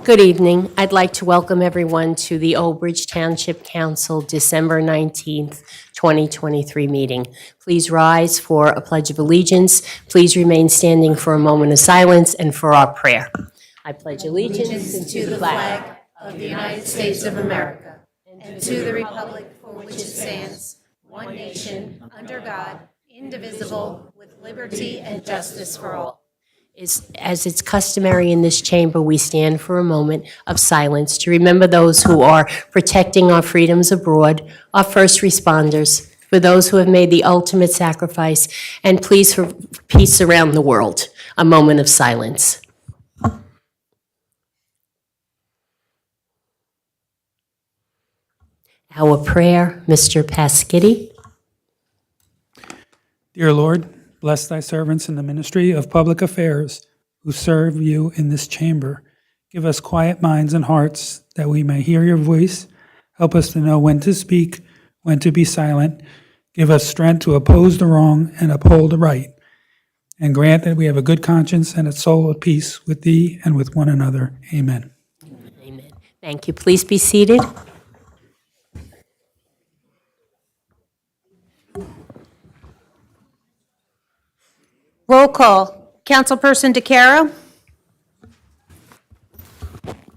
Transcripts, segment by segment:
Good evening. I'd like to welcome everyone to the Old Bridge Township Council December 19th, 2023 meeting. Please rise for a Pledge of Allegiance. Please remain standing for a moment of silence and for our prayer. I pledge allegiance to the flag of the United States of America and to the republic for which it stands, one nation, under God, indivisible, with liberty and justice for all. As it's customary in this chamber, we stand for a moment of silence to remember those who are protecting our freedoms abroad, our first responders, for those who have made the ultimate sacrifice, and please for peace around the world. A moment of silence. Our prayer, Mr. Pasquitti. Dear Lord, bless thy servants in the ministry of public affairs who serve you in this chamber. Give us quiet minds and hearts that we may hear your voice. Help us to know when to speak, when to be silent. Give us strength to oppose the wrong and uphold the right. And grant that we have a good conscience and a soul at peace with thee and with one another. Amen. Amen. Thank you. Please be seated. Roll call. Councilperson DeCaro?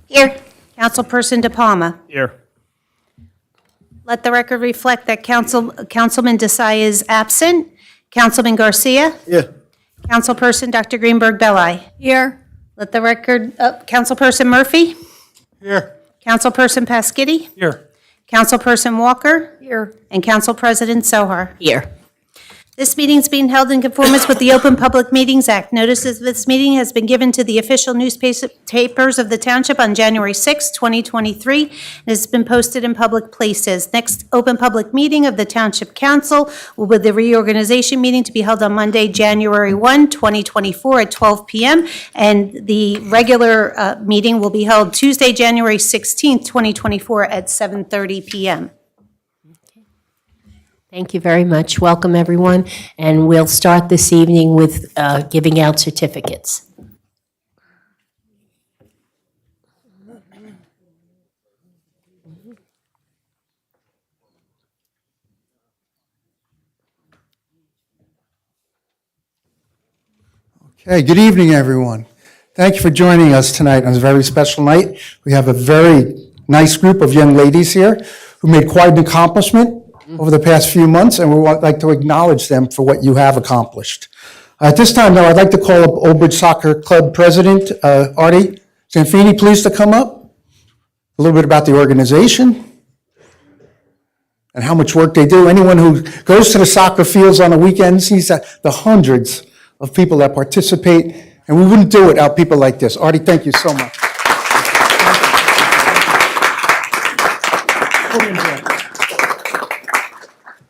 Here. Councilperson DePalma? Here. Let the record reflect that Councilman Desai is absent. Councilman Garcia? Here. Councilperson Dr. Greenberg Belli? Here. Let the record, Councilperson Murphy? Here. Councilperson Pasquitti? Here. Councilperson Walker? Here. And Council President Sohar? Here. This meeting is being held in conformance with the Open Public Meetings Act. Notice of this meeting has been given to the official newspapers of the Township on January 6, 2023, and has been posted in public places. Next open public meeting of the Township Council will be the reorganization meeting to be held on Monday, January 1, 2024 at 12 p.m., and the regular meeting will be held Tuesday, January 16, 2024 at 7:30 p.m. Thank you very much. Welcome, everyone. And we'll start this evening with giving out certificates. Okay, good evening, everyone. Thank you for joining us tonight on a very special night. We have a very nice group of young ladies here who made quite an accomplishment over the past few months, and we would like to acknowledge them for what you have accomplished. At this time, though, I'd like to call up Old Bridge Soccer Club President Artie Zanfini, please, to come up. A little bit about the organization and how much work they do. Anyone who goes to the soccer fields on the weekends sees the hundreds of people that participate, and we wouldn't do it without people like this. Artie, thank you so much.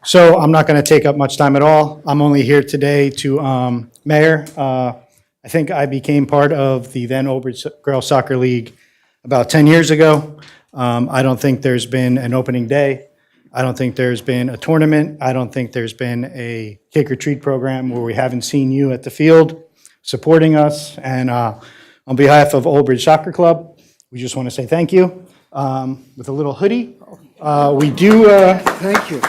So I'm not going to take up much time at all. I'm only here today to, Mayor, I think I became part of the then Old Bridge Girls Soccer League about 10 years ago. I don't think there's been an opening day. I don't think there's been a tournament. I don't think there's been a kick or treat program where we haven't seen you at the field supporting us. And on behalf of Old Bridge Soccer Club, we just want to say thank you. With a little hoodie, we do... Thank you.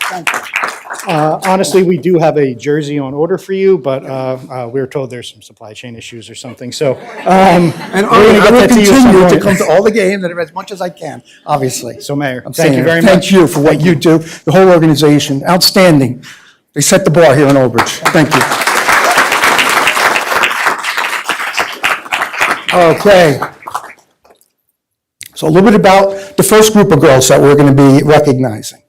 Thank you. Honestly, we do have a jersey on order for you, but we were told there's some supply chain issues or something, so. And I will continue to come to all the games and as much as I can, obviously. So Mayor, I'm thank you saying very much. Thank you for what you do, the whole organization, outstanding. They set the bar here in Old Bridge. Thank you. Okay. So a little bit about the first group of girls that we're going to be recognizing.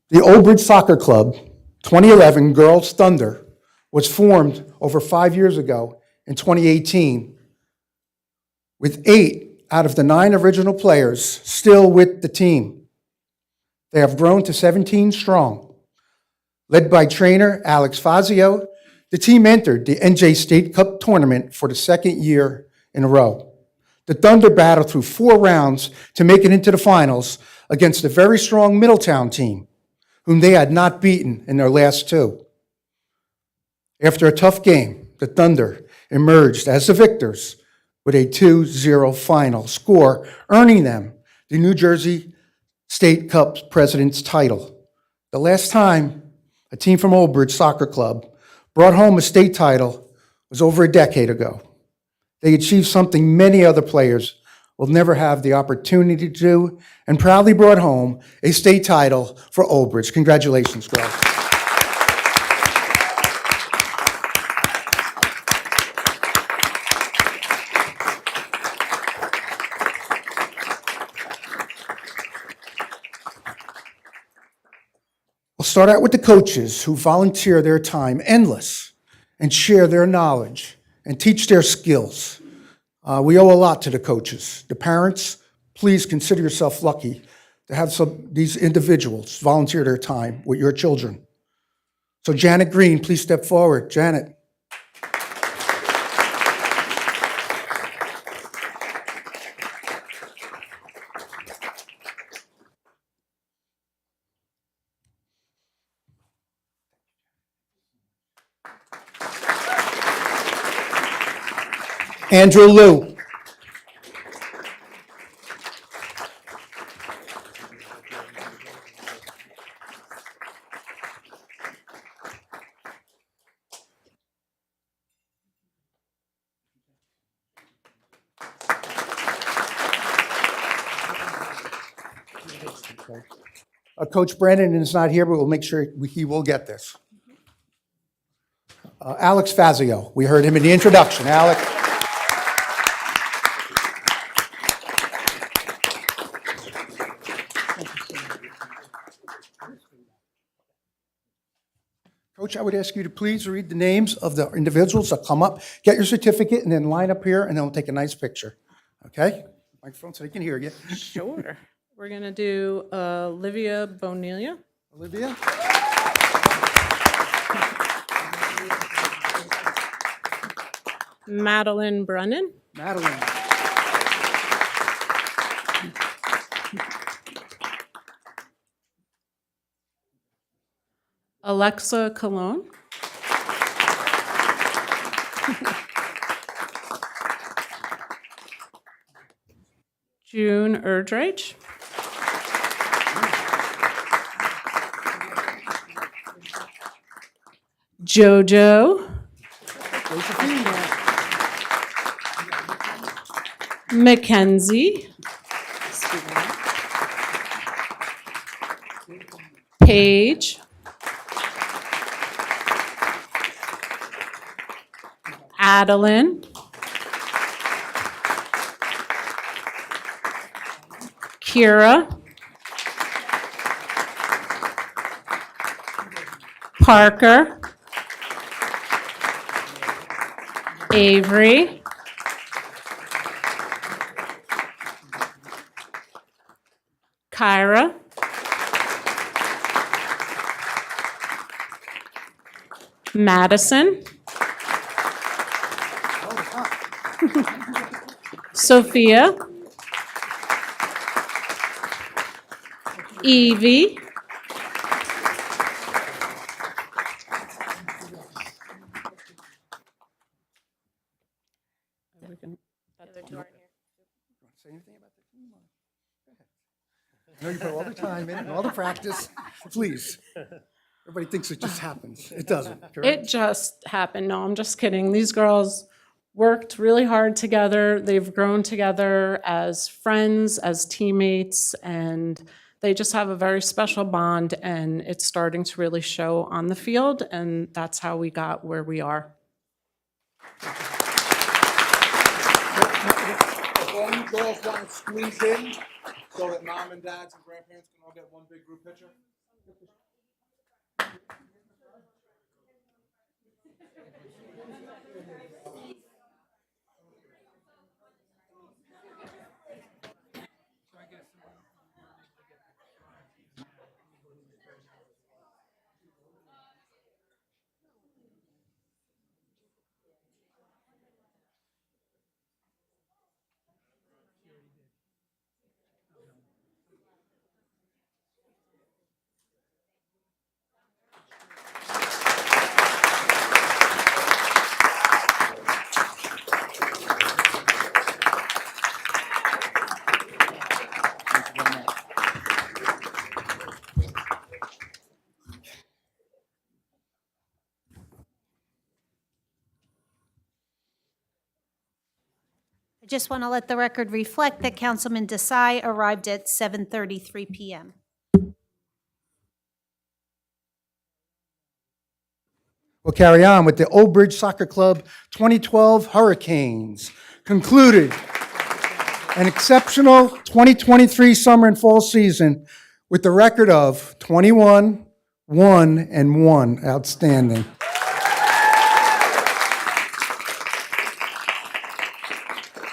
The Old Bridge Soccer Club 2011 Girls Thunder was formed over 5 years ago in 2018 with 8 out of the 9 original players still with the team. They have grown to 17 strong. Led by trainer Alex Fazio, the team entered the NJ State Cup tournament for the second year in a row. The Thunder battled through 4 rounds to make it into the finals against a very strong Middletown team, whom they had not beaten in their last 2. After a tough game, the Thunder emerged as the victors with a 2-0 final score, earning them the New Jersey State Cup President's title. The last time a team from Old Bridge Soccer Club brought home a state title was over a decade ago. They achieved something many other players will never have the opportunity to do, and proudly brought home a state title for Old Bridge. Congratulations, girls. We'll start out with the coaches who volunteer their time endless and share their knowledge and teach their skills. We owe a lot to the coaches. The parents, please consider yourself lucky to have these individuals volunteer their time with your children. So Janet Green, please step forward. Janet. Andrew Liu. Coach Brennan is not here, but we'll make sure he will get this. Alex Fazio, we heard him in the introduction. Alex. Coach, I would ask you to please read the names of the individuals that come up, get your certificate, and then line up here, and then we'll take a nice picture. Okay? Microphone so they can hear you. Sure. We're going to do Olivia Bonilla. Olivia? Madeline Brennan. Madeline. Alexa Cologne. June Erdreich. Jojo. Mackenzie. Paige. Adeline. Kira. Parker. Avery. Kyra. Madison. Sophia. Evie. Say anything about the team? Go ahead. I know you put all the time in and all the practice. Please. Everybody thinks it just happens. It doesn't, correct? It just happened. No, I'm just kidding. These girls worked really hard together. They've grown together as friends, as teammates, and they just have a very special bond, and it's starting to really show on the field, and that's how we got where we are. If all you girls want to squeeze in so that mom and dads and grandparents can all get one big group picture. I just want to let the record reflect that Councilman Desai arrived at 7:33 PM. We'll carry on with the Old Bridge Soccer Club 2012 Hurricanes. Concluded an exceptional 2023 summer and fall season with the record of 21, 1, and 1. Outstanding.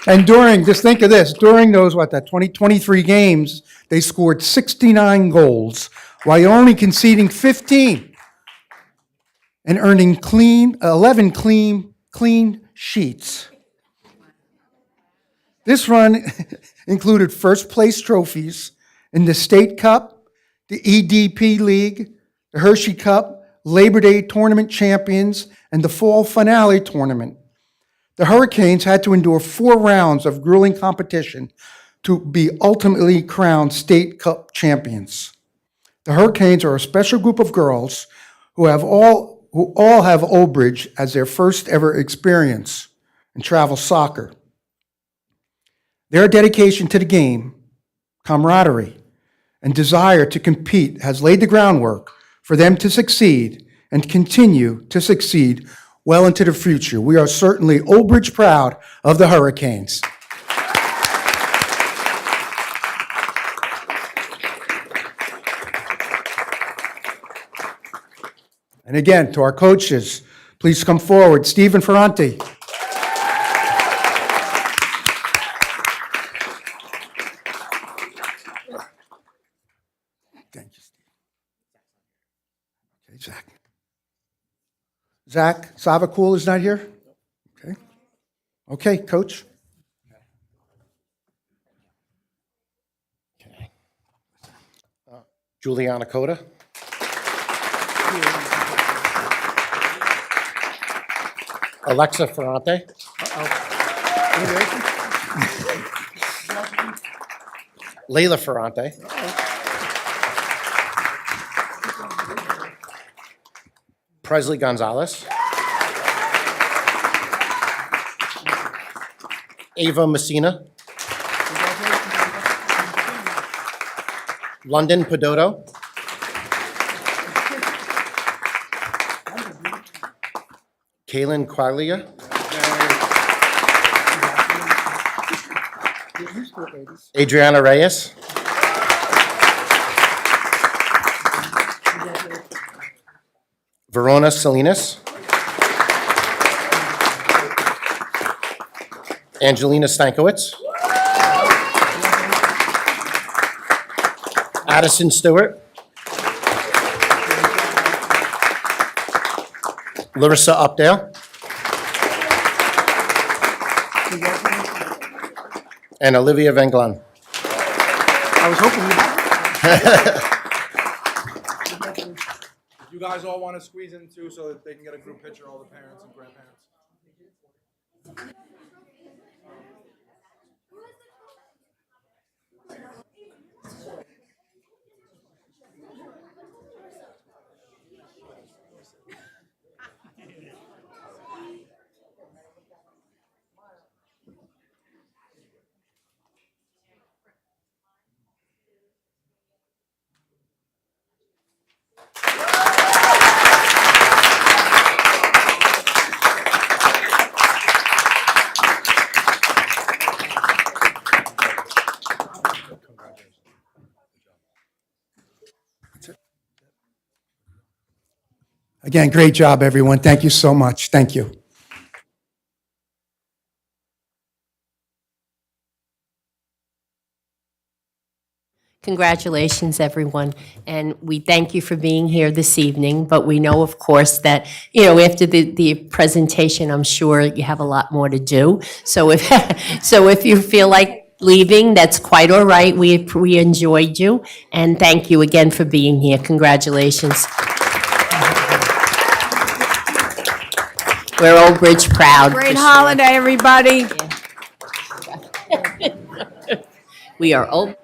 And just think of this, during those, 2023 games, they scored 69 goals while only conceding 15 and earning 11 clean sheets. This run included first place trophies in the State Cup, the EDP League, the Hershey Cup, Labor Day Tournament champions, and the Fall Finale Tournament. The Hurricanes had to endure 4 rounds of grueling competition to be ultimately crowned State Cup champions. The Hurricanes are a special group of girls who all have Old Bridge as their first ever experience in travel soccer. Their dedication to the game, camaraderie, and desire to compete has laid the groundwork for them to succeed and continue to succeed well into the future. We are certainly Old Bridge proud of the Hurricanes. And again, to our coaches, please come forward. Stephen Ferranti. Thank you, Steve. Okay, Zach. Zach Savakul is not here? Okay. Okay, Coach. Juliana Coda. Alexa Ferrante. Layla Ferrante. Presley Gonzalez. Ava Messina. London Pedoto. Kaylin Quaglia. Adriana Reyes. Verona Salinas. Angelina Stankiewicz. Addison Stewart. Larissa Updale. And Olivia Van Glen. I was hoping You guys all want to squeeze in too so that they can get a group picture, all the parents and grandparents. Again, great job, everyone. Thank you so much. Thank you. Congratulations, everyone. And we thank you for being here this evening, but we know, of course, that, after the presentation, I'm sure you have a lot more to do. So if you feel like leaving, that's quite all right. We enjoyed you, and thank you again for being here. Congratulations. We're Old Bridge proud. for Great sure. holiday, everybody. We are Old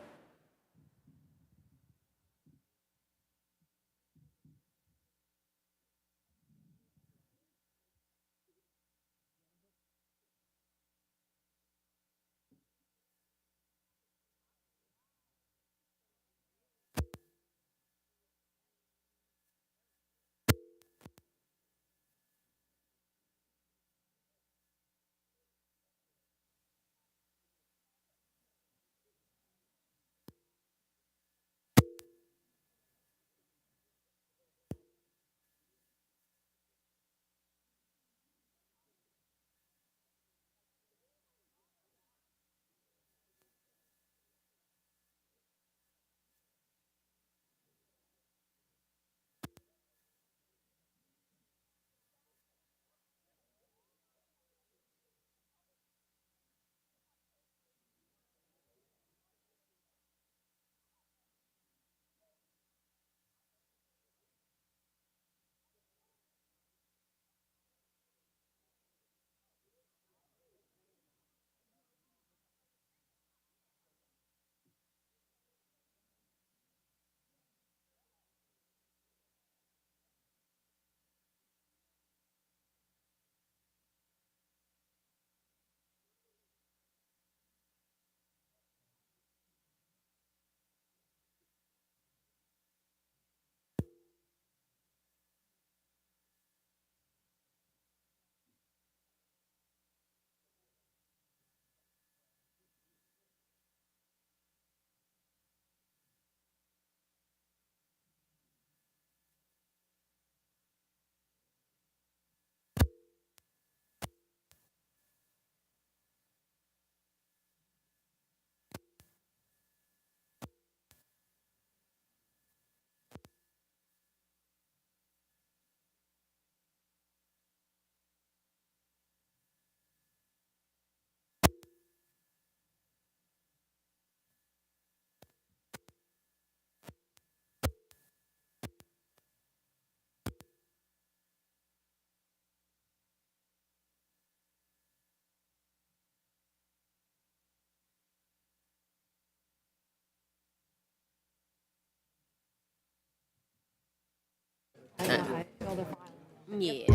Yeah.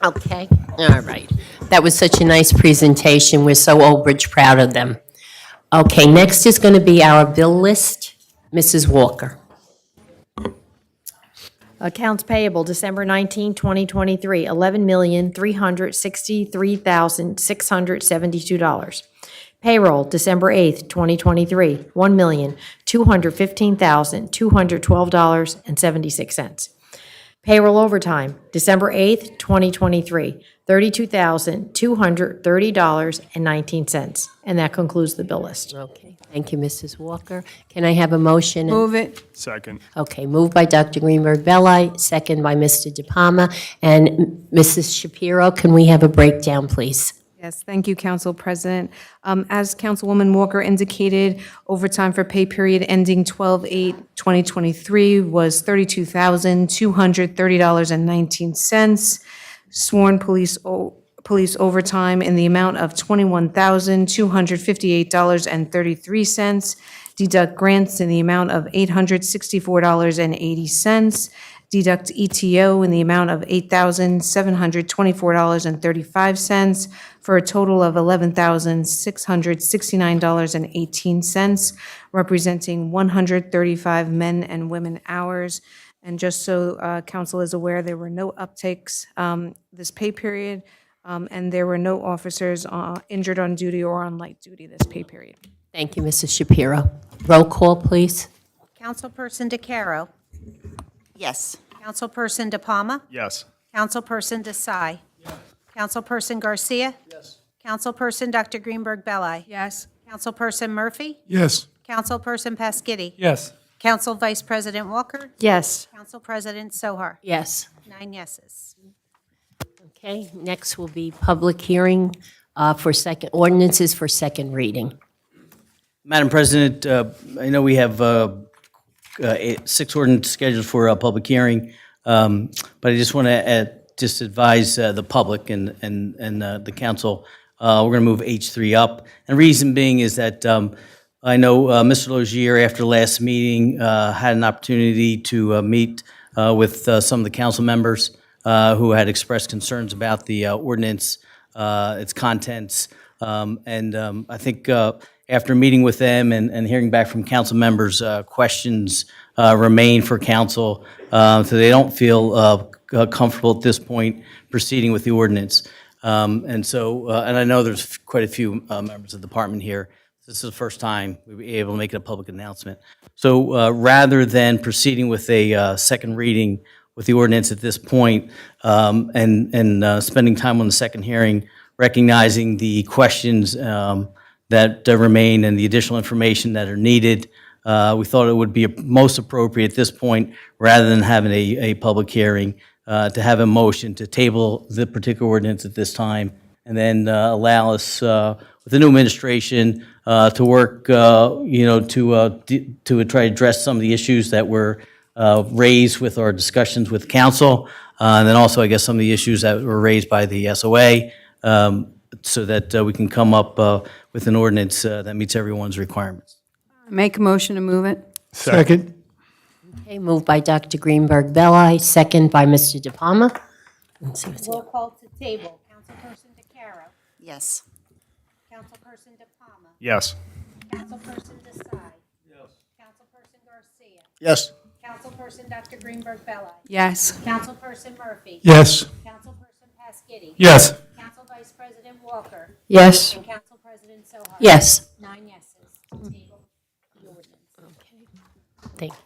Okay, all right. That was such a nice presentation. We're so Old Bridge proud of them. Okay, next is going to be our bill list. Mrs. Walker. Accounts payable, December 19, 2023, $11,363,672. Payroll, December 8, 2023, $1,215,212.76. Payroll overtime, December 8, 2023, $32,230.19. And that concludes the bill list. Okay, thank you, Mrs. Walker. Can I have a motion? Move it. Second. Okay, moved by Dr. Greenberg Belli, second by Mr. De Palma. And Mrs. Shapiro, can we have a breakdown, please? Yes, thank you, Council President. As Councilwoman Walker indicated, overtime for pay period ending 12/8/2023 was $32,230.19. Sworn police overtime in the amount of $21,258.33. Deduct grants in the amount of $864.80. Deduct ETO in the amount of $8,724.35 for a total of $11,669.18, representing 135 men and women hours. And just so council is aware, there were no uptakes this pay period, and there were no officers injured on duty or on light duty this pay period. Thank you, Mrs. Shapiro. Roll call, please. Councilperson DeCaro. Yes. Councilperson De Palma. Yes. Councilperson Desai. Councilperson Garcia. Yes. Councilperson Dr. Greenberg Belli. Yes. Councilperson Murphy. Yes. Councilperson Paskiddy. Yes. Council Vice President Walker. Yes. Council President Sohar. Yes. 9 yeses. Okay, next will be public hearing for ordinances for second reading. Madam President, I know we have 6 ordinances scheduled for a public hearing, but I just want to just advise the public and the council, we're going to move H3 up. And the reason being is that I know Mr. Logier, after last meeting, had an opportunity to meet with some of the council members who had expressed concerns about the ordinance, its contents, and I think after meeting with them and hearing back from council members, questions remain for council, so they don't feel comfortable at this point proceeding with the ordinance. And so, and I know there's quite a few members of the department here. This is the first time we were able to make it a public announcement. So rather than proceeding with a second reading with the ordinance at this point, and spending time on the second hearing, recognizing the questions that remain and the additional information that are needed, we thought it would be most appropriate at this point, rather than having a public hearing, to have a motion to table the particular ordinance at this time, and then allow us, with the new administration, to work, to try to address some of the issues that were raised with our discussions with council, and then also, I guess, some of the issues that were raised by the SOA, so that we can come up with an ordinance that meets everyone's requirements. Make a motion to move it. Second. Okay, moved by Dr. Greenberg Belli, second by Mr. De Palma. Let's see what's Roll call to table. Councilperson DeCaro. Yes. Councilperson De Palma. Yes. Councilperson Desai. Yes. Councilperson Garcia. Yes. Councilperson Dr. Greenberg Belli. Yes. Councilperson Murphy. Yes. Councilperson Paskiddy. Yes. Council Vice President Walker. Yes. And Council President Sohar. Yes. 9 yeses to table the ordinance. Thank you.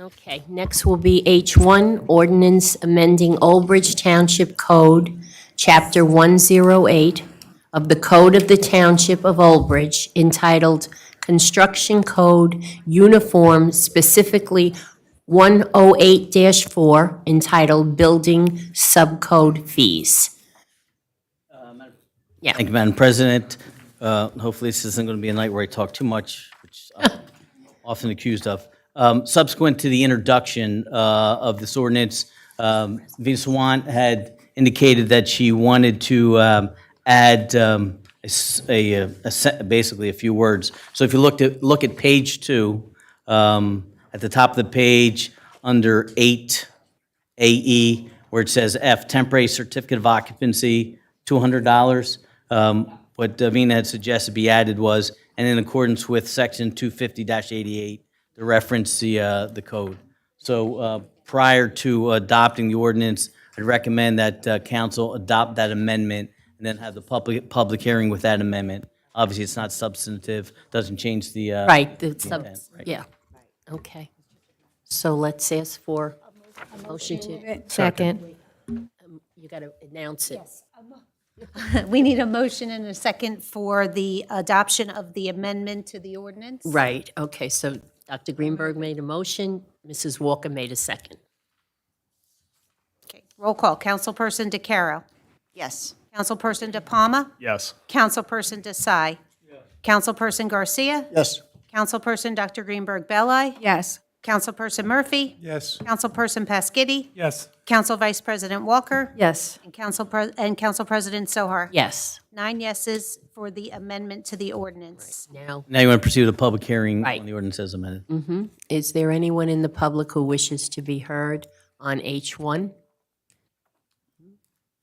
Okay, next will be H1, ordinance amending Old Bridge Township Code, Chapter 108 of the Code of the Township of Old Bridge, entitled Construction Code Uniform, specifically 108-4, entitled Building Subcode Fees. Thank you, Madam President. Hopefully, this isn't going to be a night where I talk too much, which I'm often accused of. Subsequent to the introduction of this ordinance, Venus Swan had indicated that she wanted to add, I basically a few words. So if you look at page 2, at the top of the page, under 8 AE, where it says F, temporary certificate of occupancy, $200. What Davina had suggested be added was, and in accordance with section 250-88, to reference the code. So prior to adopting the ordinance, I'd recommend that council adopt that amendment and then have the public hearing with that amendment. Obviously, it's not substantive, doesn't change the. Right, the intent, right. yeah, okay. So let's ask for a motion to, Second. you got to announce it. We need a motion and a second for the adoption of the amendment to the ordinance. Right, okay, so Dr. Greenberg made a motion, Mrs. Walker made a second. Okay, roll call. Councilperson DeCaro. Yes. Councilperson De Palma. Yes. Councilperson Desai. Councilperson Garcia. Yes. Councilperson Dr. Greenberg Belli. Yes. Councilperson Murphy. Yes. Councilperson Pasquitti. Yes. Council Vice President Walker. Yes. And Council President Sohar. Yes, 9 yeses for the amendment to the ordinance. now, Now you want to proceed with a public hearing Right. on the ordinance as amended. is there anyone in the public who wishes to be heard on H1?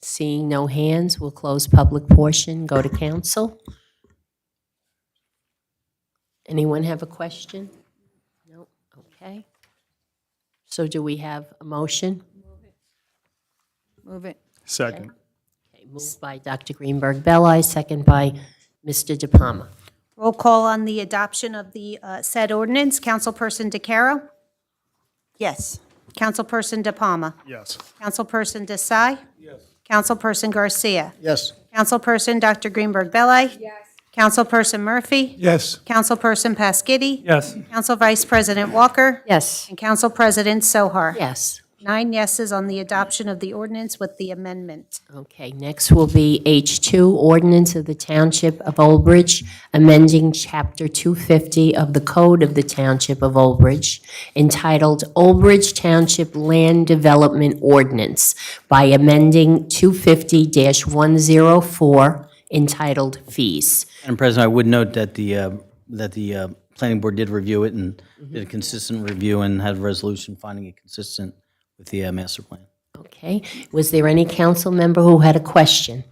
Seeing no hands, we'll close public portion, go to council. Anyone have a question? No, okay. So do we have a motion? Move it. Second. Okay, moved by Dr. Greenberg Belli, second by Mr. De Palma. Roll call on the adoption of the said ordinance. Councilperson DeCaro. Yes. Councilperson De Palma. Yes. Councilperson Desai. Yes. Councilperson Garcia. Yes. Councilperson Dr. Greenberg Belli. Yes. Councilperson Murphy. Yes. Councilperson Pasquitti. Yes. Council Vice President Walker. Yes. And Council President Sohar. Yes. 9 yeses on the adoption of the ordinance with the amendment. Okay, next will be H2, Ordinance of the Township of Old Bridge, amending Chapter 250 of the Code of the Township of Old Bridge, entitled Old Bridge Township Land Development Ordinance by amending 250-104, entitled Fees. Madam President, I would note that the planning board did review it and did a consistent review and had a resolution finding it consistent with the master plan. Okay, was there any council member who had a question?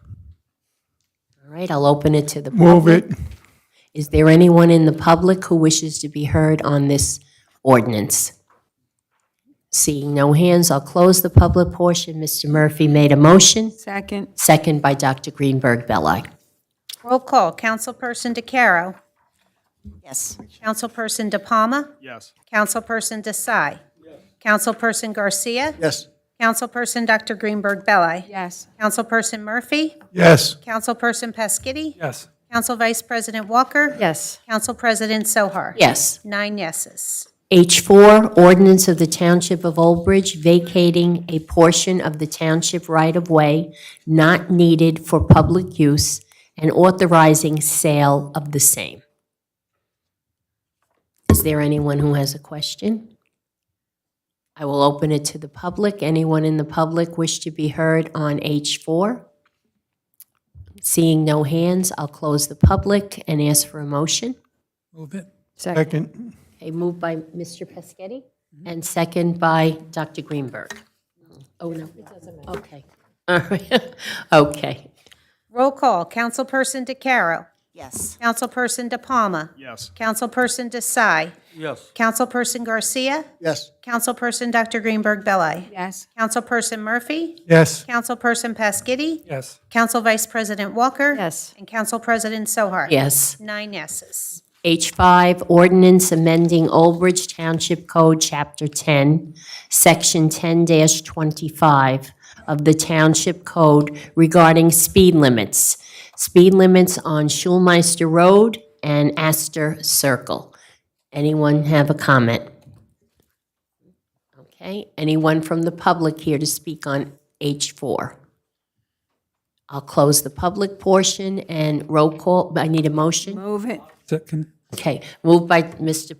All right, I'll open it to the public. Move it. Is there anyone in the public who wishes to be heard on this ordinance? Seeing no hands, I'll close the public portion. Mr. Murphy made a motion, Second. second by Dr. Greenberg Belli. Roll call. Councilperson DeCaro. Yes. Councilperson De Palma. Yes. Councilperson Desai. Councilperson Garcia. Yes. Councilperson Dr. Greenberg Belli. Yes. Councilperson Murphy. Yes. Councilperson Pasquitti. Yes. Council Vice President Walker. Yes. Council President Sohar. Yes. 9 yeses. H4, Ordinance of the Township of Old Bridge vacating a portion of the township right-of-way not needed for public use and authorizing sale of the same. Is there anyone who has a question? I will open it to the public. Anyone in the public wish to be heard on H4? Seeing no hands, I'll close the public and ask for a motion. Move it. Second. Okay, moved by Mr. Pescetti and second by Dr. Greenberg. Oh, no. Okay. All right. Okay. Roll call. Councilperson DeCaro. Yes. Councilperson De Palma. Yes. Councilperson Desai. Yes. Councilperson Garcia. Yes. Councilperson Dr. Greenberg Belli. Yes. Councilperson Murphy. Yes. Councilperson Pasquitti. Yes. Council Vice President Walker. Yes. And Council President Sohar. Yes. 9 yeses. H5, Ordinance amending Old Bridge Township Code, Chapter 10, Section 10-25 of the Township Code regarding speed limits. Speed limits on Schulmeister Road and Astor Circle. Anyone have a comment? Okay, anyone from the public here to speak on H4? I'll close the public portion and roll call. I need a motion. Move it. Second. Okay, moved by Mr.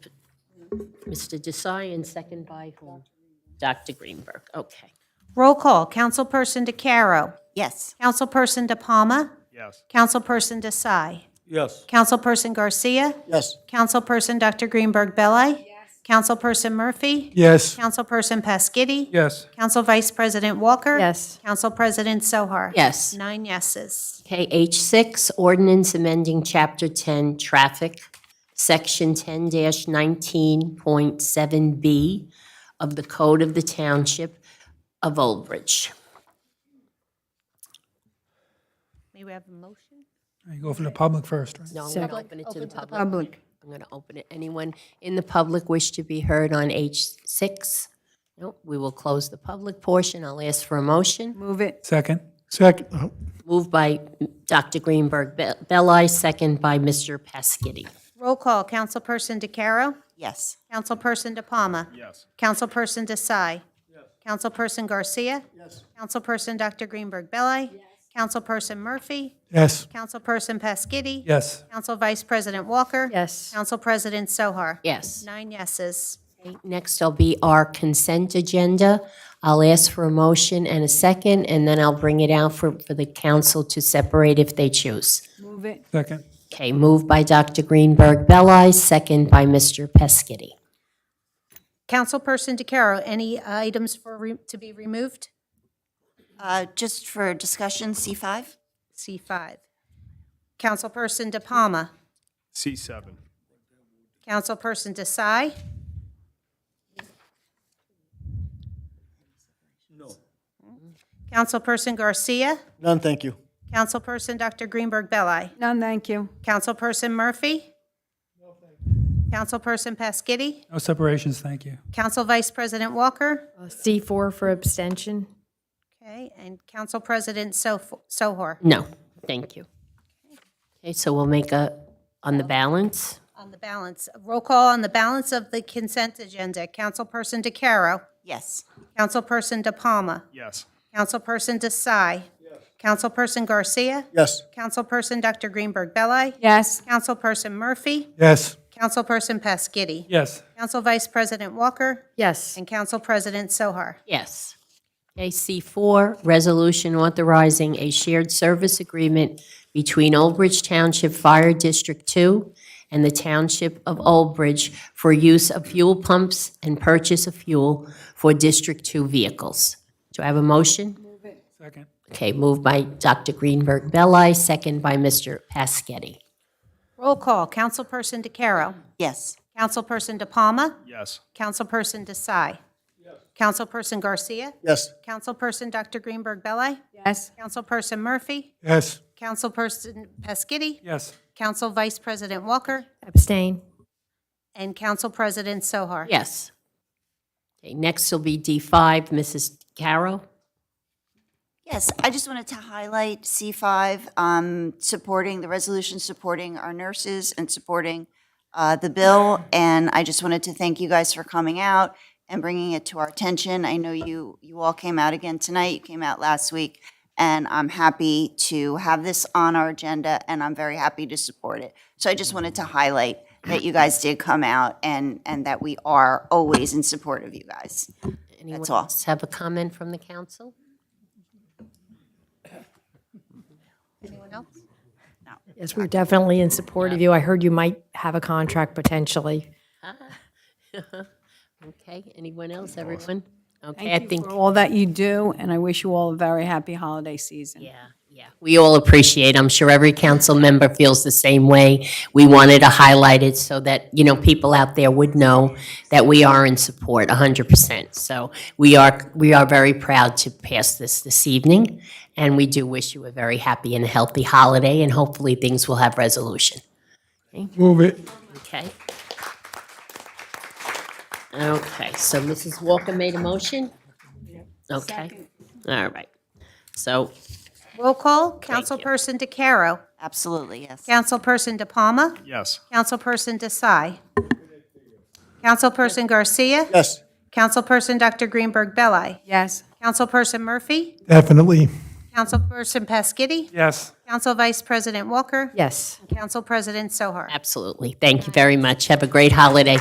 Desai and second by whom? Dr. Greenberg, okay. Roll call. Councilperson DeCaro. Yes. Councilperson De Palma. Yes. Councilperson Desai. Yes. Councilperson Garcia. Yes. Councilperson Dr. Greenberg Belli. Councilperson Murphy. Yes. Councilperson Pasquitti. Yes. Council Vice President Walker. Yes. Council President Sohar. Yes. 9 yeses. Okay, H6, ordinance amending Chapter 10, Traffic, Section 10-19.7B of the Code of the Township of Old Bridge. May we have a motion? You go for the public first, right? No, I'm going to open it to the public. I'm going to open it. Anyone in the public wish to be heard on H6? No, we will close the public portion. I'll ask for a motion. Move it. Second. Second. Moved by Dr. Greenberg Belli, second by Mr. Pasquitti. Roll call. Councilperson DeCaro. Yes. Councilperson DePalma. Yes. Councilperson Desai. Councilperson Garcia. Councilperson Dr. Greenberg Belli. Councilperson Murphy. Yes. Councilperson Pasquitti. Yes. Council Vice President Walker. Yes. Council President Sohar. Yes. 9 yeses. Next will be our consent agenda. I'll ask for a motion and a second, and then I'll bring it out for the council to separate if they choose. Move it. Second. Okay, moved by Dr. Greenberg Belli, second by Mr. Pescitti. Councilperson DeCaro, any items to be removed? Just for discussion, C5? C5. Councilperson DePalma. C7. Councilperson Desai. No. Councilperson Garcia. None, thank you. Councilperson Dr. Greenberg Belli. None, thank you. Councilperson Murphy. Councilperson Pasquitti. No separations, thank you. Council Vice President Walker. C4 for abstention. Okay, and Council President Sohar. No, thank you. Okay, so we'll make on the balance. On the balance, roll call on the balance of the consent agenda. Councilperson DeCaro. Yes. Councilperson DePalma. Yes. Councilperson Desai. Councilperson Garcia. Yes. Councilperson Dr. Greenberg Belli. Yes. Councilperson Murphy. Yes. Councilperson Pasquitti. Yes. Council Vice President Walker. Yes. And Council President Sohar. Yes. Okay, C4, resolution authorizing a shared service agreement between Old Bridge Township Fire District 2 and the Township of Old Bridge for use of fuel pumps and purchase of fuel for District 2 vehicles. Do I have a motion? Second. Okay, moved by Dr. Greenberg Belli, second by Mr. Pasquetti. Roll call. Councilperson DeCaro. Yes. Councilperson DePalma. Yes. Councilperson Desai. Councilperson Garcia. Yes. Councilperson Dr. Greenberg Belli. Yes. Councilperson Murphy. Yes. Councilperson Pasquitti. Yes. Council Vice President Walker. Abstain. And Council President Sohar. Yes. Okay, next will be D5, Mrs. Caro. Yes, I just wanted to highlight C5, supporting the resolution, supporting our nurses and supporting the bill. And I just wanted to thank you guys for coming out and bringing it to our attention. I know you all came out again tonight, you came out last week, and I'm happy to have this on our agenda, and I'm very happy to support it. So I just wanted to highlight that you guys did come out and that we are always in support of you guys. Anyone That's all. else have a comment from the council? Anyone else? Yes, we're definitely in support of you. I heard you might have a contract potentially. Okay, anyone else, everyone? Okay, I Thank you think, for all that you do, and I wish you all a very happy holiday season. yeah, we all appreciate, I'm sure every council member feels the same way. We wanted to highlight it so that, people out there would know that we are in support 100%. So we are very proud to pass this evening, and we do wish you a very happy and healthy holiday, and hopefully things will have resolution. Move it. Okay. Okay, so Mrs. Walker made a motion? Okay, all right. So, Roll call. Councilperson DeCaro. Absolutely, yes. Councilperson DePalma. Yes. Councilperson Desai. Councilperson Garcia. Yes. Councilperson Dr. Greenberg Belli. Yes. Councilperson Murphy. Definitely. Councilperson Pasquitti. Yes. Council Vice President Walker. Yes. And Council President Sohar. absolutely. Thank you very much. Have a great holiday.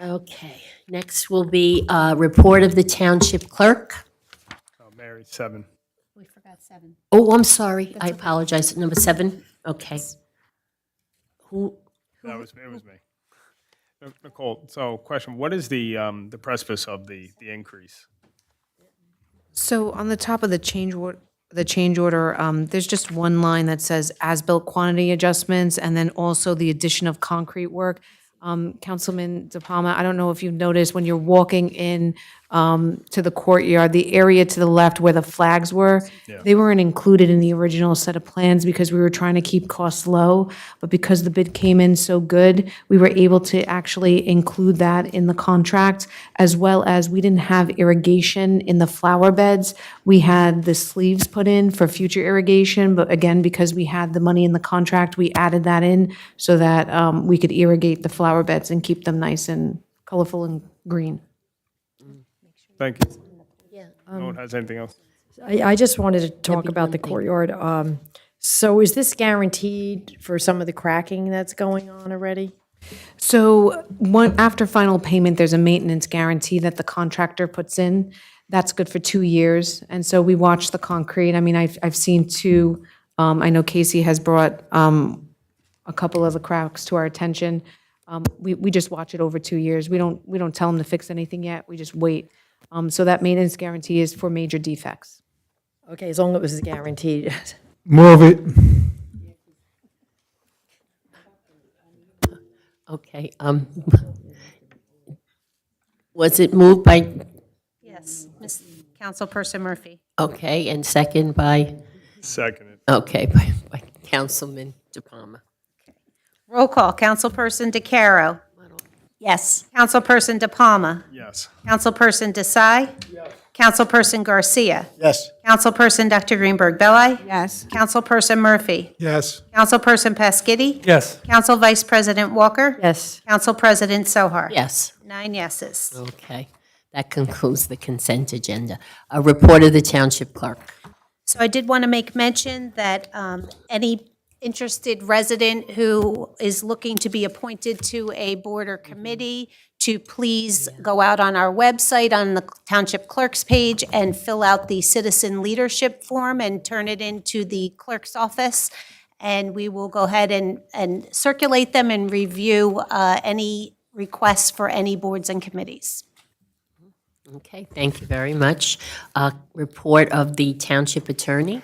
Okay, next will be a report of the township clerk. Mayor Carried 7. We forgot 7. Oh, I'm sorry. I apologize. Number 7? Okay. Who, It was me. Nicole, so question, what is the precipice of the increase? So on the top of the change order, there's just one line that says as-built quantity adjustments, and then also the addition of concrete work. Councilman De Palma, I don't know if you've noticed, when you're walking in to the courtyard, the area to the left where the flags were, they weren't included in the original set of plans because we were trying to keep costs low, but because the bid came in so good, we were able to actually include that in the contract, as well as we didn't have irrigation in the flower beds. We had the sleeves put in for future irrigation, but again, because we had the money in the contract, we added that in so that we could irrigate the flower beds and keep them nice and colorful and green. Thank you. No one has anything else? I just wanted to talk about the courtyard. So is this guaranteed for some of the cracking that's going on already? So after final payment, there's a maintenance guarantee that the contractor puts in. That's good for 2 years. And so we watch the concrete. I mean, I've seen 2. I know Casey has brought a couple of the cracks to our attention. We just watch it over 2 years. We don't tell them to fix anything yet. We just wait. So that maintenance guarantee is for major defects. Okay, as long as it was guaranteed. Move it. okay. Was it moved by, Yes, Ms. Councilperson Murphy. okay, and second by, Seconded. okay, by Councilman De Palma? Roll call, Councilperson DeCaro. Yes. Councilperson De Palma. Yes. Councilperson Desai. Yes. Councilperson Garcia. Yes. Councilperson Dr. Greenberg Belli. Yes. Councilperson Murphy. Yes. Councilperson Pasquitti. Yes. Council Vice President Walker. Yes. Council President Sohar. Yes. 9 yeses. Okay. That concludes the consent agenda. A report of the Township Clerk. So I did want to make mention that any interested resident who is looking to be appointed to a board or committee to please go out on our website on the Township Clerk's page and fill out the citizen leadership form and turn it into the clerk's office. And we will go ahead and circulate them and review any requests for any boards and committees. Okay, thank you very much. Report of the Township Attorney.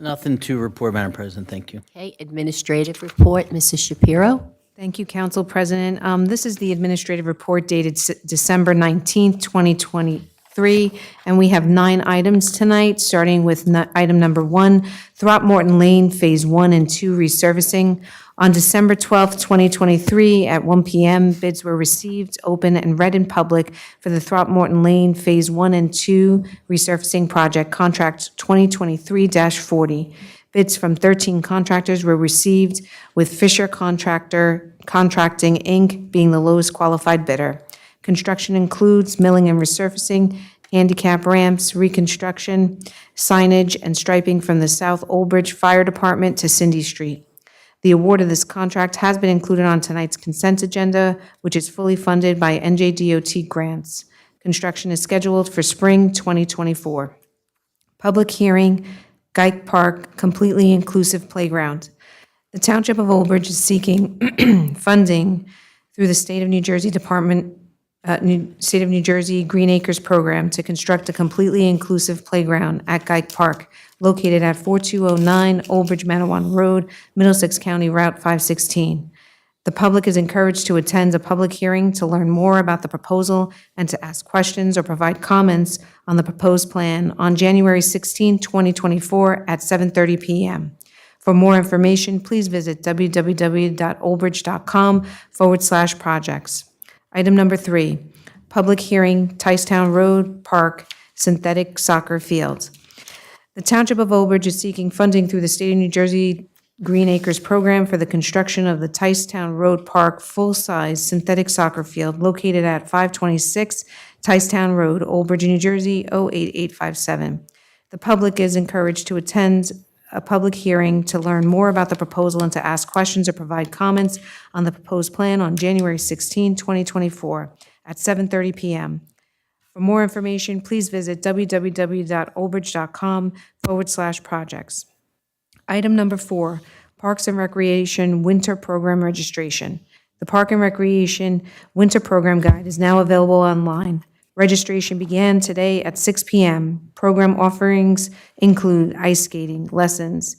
Nothing to report, Madam President, thank you. Okay, administrative report, Mrs. Shapiro. Thank you, Council President. This is the administrative report dated December 19th, 2023, and we have 9 items tonight, starting with item number 1, Throckmorton Lane Phase 1 and 2 resurfacing. On December 12th, 2023, at 1 p.m., bids were received, open, and read in public for the Throckmorton Lane Phase 1 and 2 resurfacing project, contract 2023-40. Bids from 13 contractors were received, with Fisher Contracting, Inc. being the lowest qualified bidder. Construction includes milling and resurfacing, handicap ramps, reconstruction, signage, and striping from the South Old Bridge Fire Department to Cindy Street. The award of this contract has been included on tonight's consent agenda, which is fully funded by NJDOT grants. Construction is scheduled for spring 2024. Public hearing, Gike Park Completely Inclusive Playground. The Township of Old Bridge is seeking funding through the State of New Jersey State of New Jersey Green Acres Program to construct a completely inclusive playground at Gike Park, located at 4209 Old Bridge Manawan Road, Middlesex County Route 516. The public is encouraged to attend a public hearing to learn more about the proposal and to ask questions or provide comments on the proposed plan on January 16, 2024 at 7:30 p.m. For more information, please visit www.oldbridge.com/projects. Item number 3, public hearing, Ticetown Road Park Synthetic Soccer Field. The Township of Old Bridge is seeking funding through the State of New Jersey Green Acres Program for the construction of the Ticetown Road Park full-size synthetic soccer field located at 526 Ticetown Road, Old Bridge, New Jersey, 08857. The public is encouraged to attend a public hearing to learn more about the proposal and to ask questions or provide comments on the proposed plan on January 16, 2024, at 7:30 p.m. For more information, please visit www.olbridge.com/projects. Item number 4, Parks and Recreation Winter Program Registration. The Park and Recreation Winter Program Guide is now available online. Registration began today at 6 p.m. Program offerings include ice skating lessons,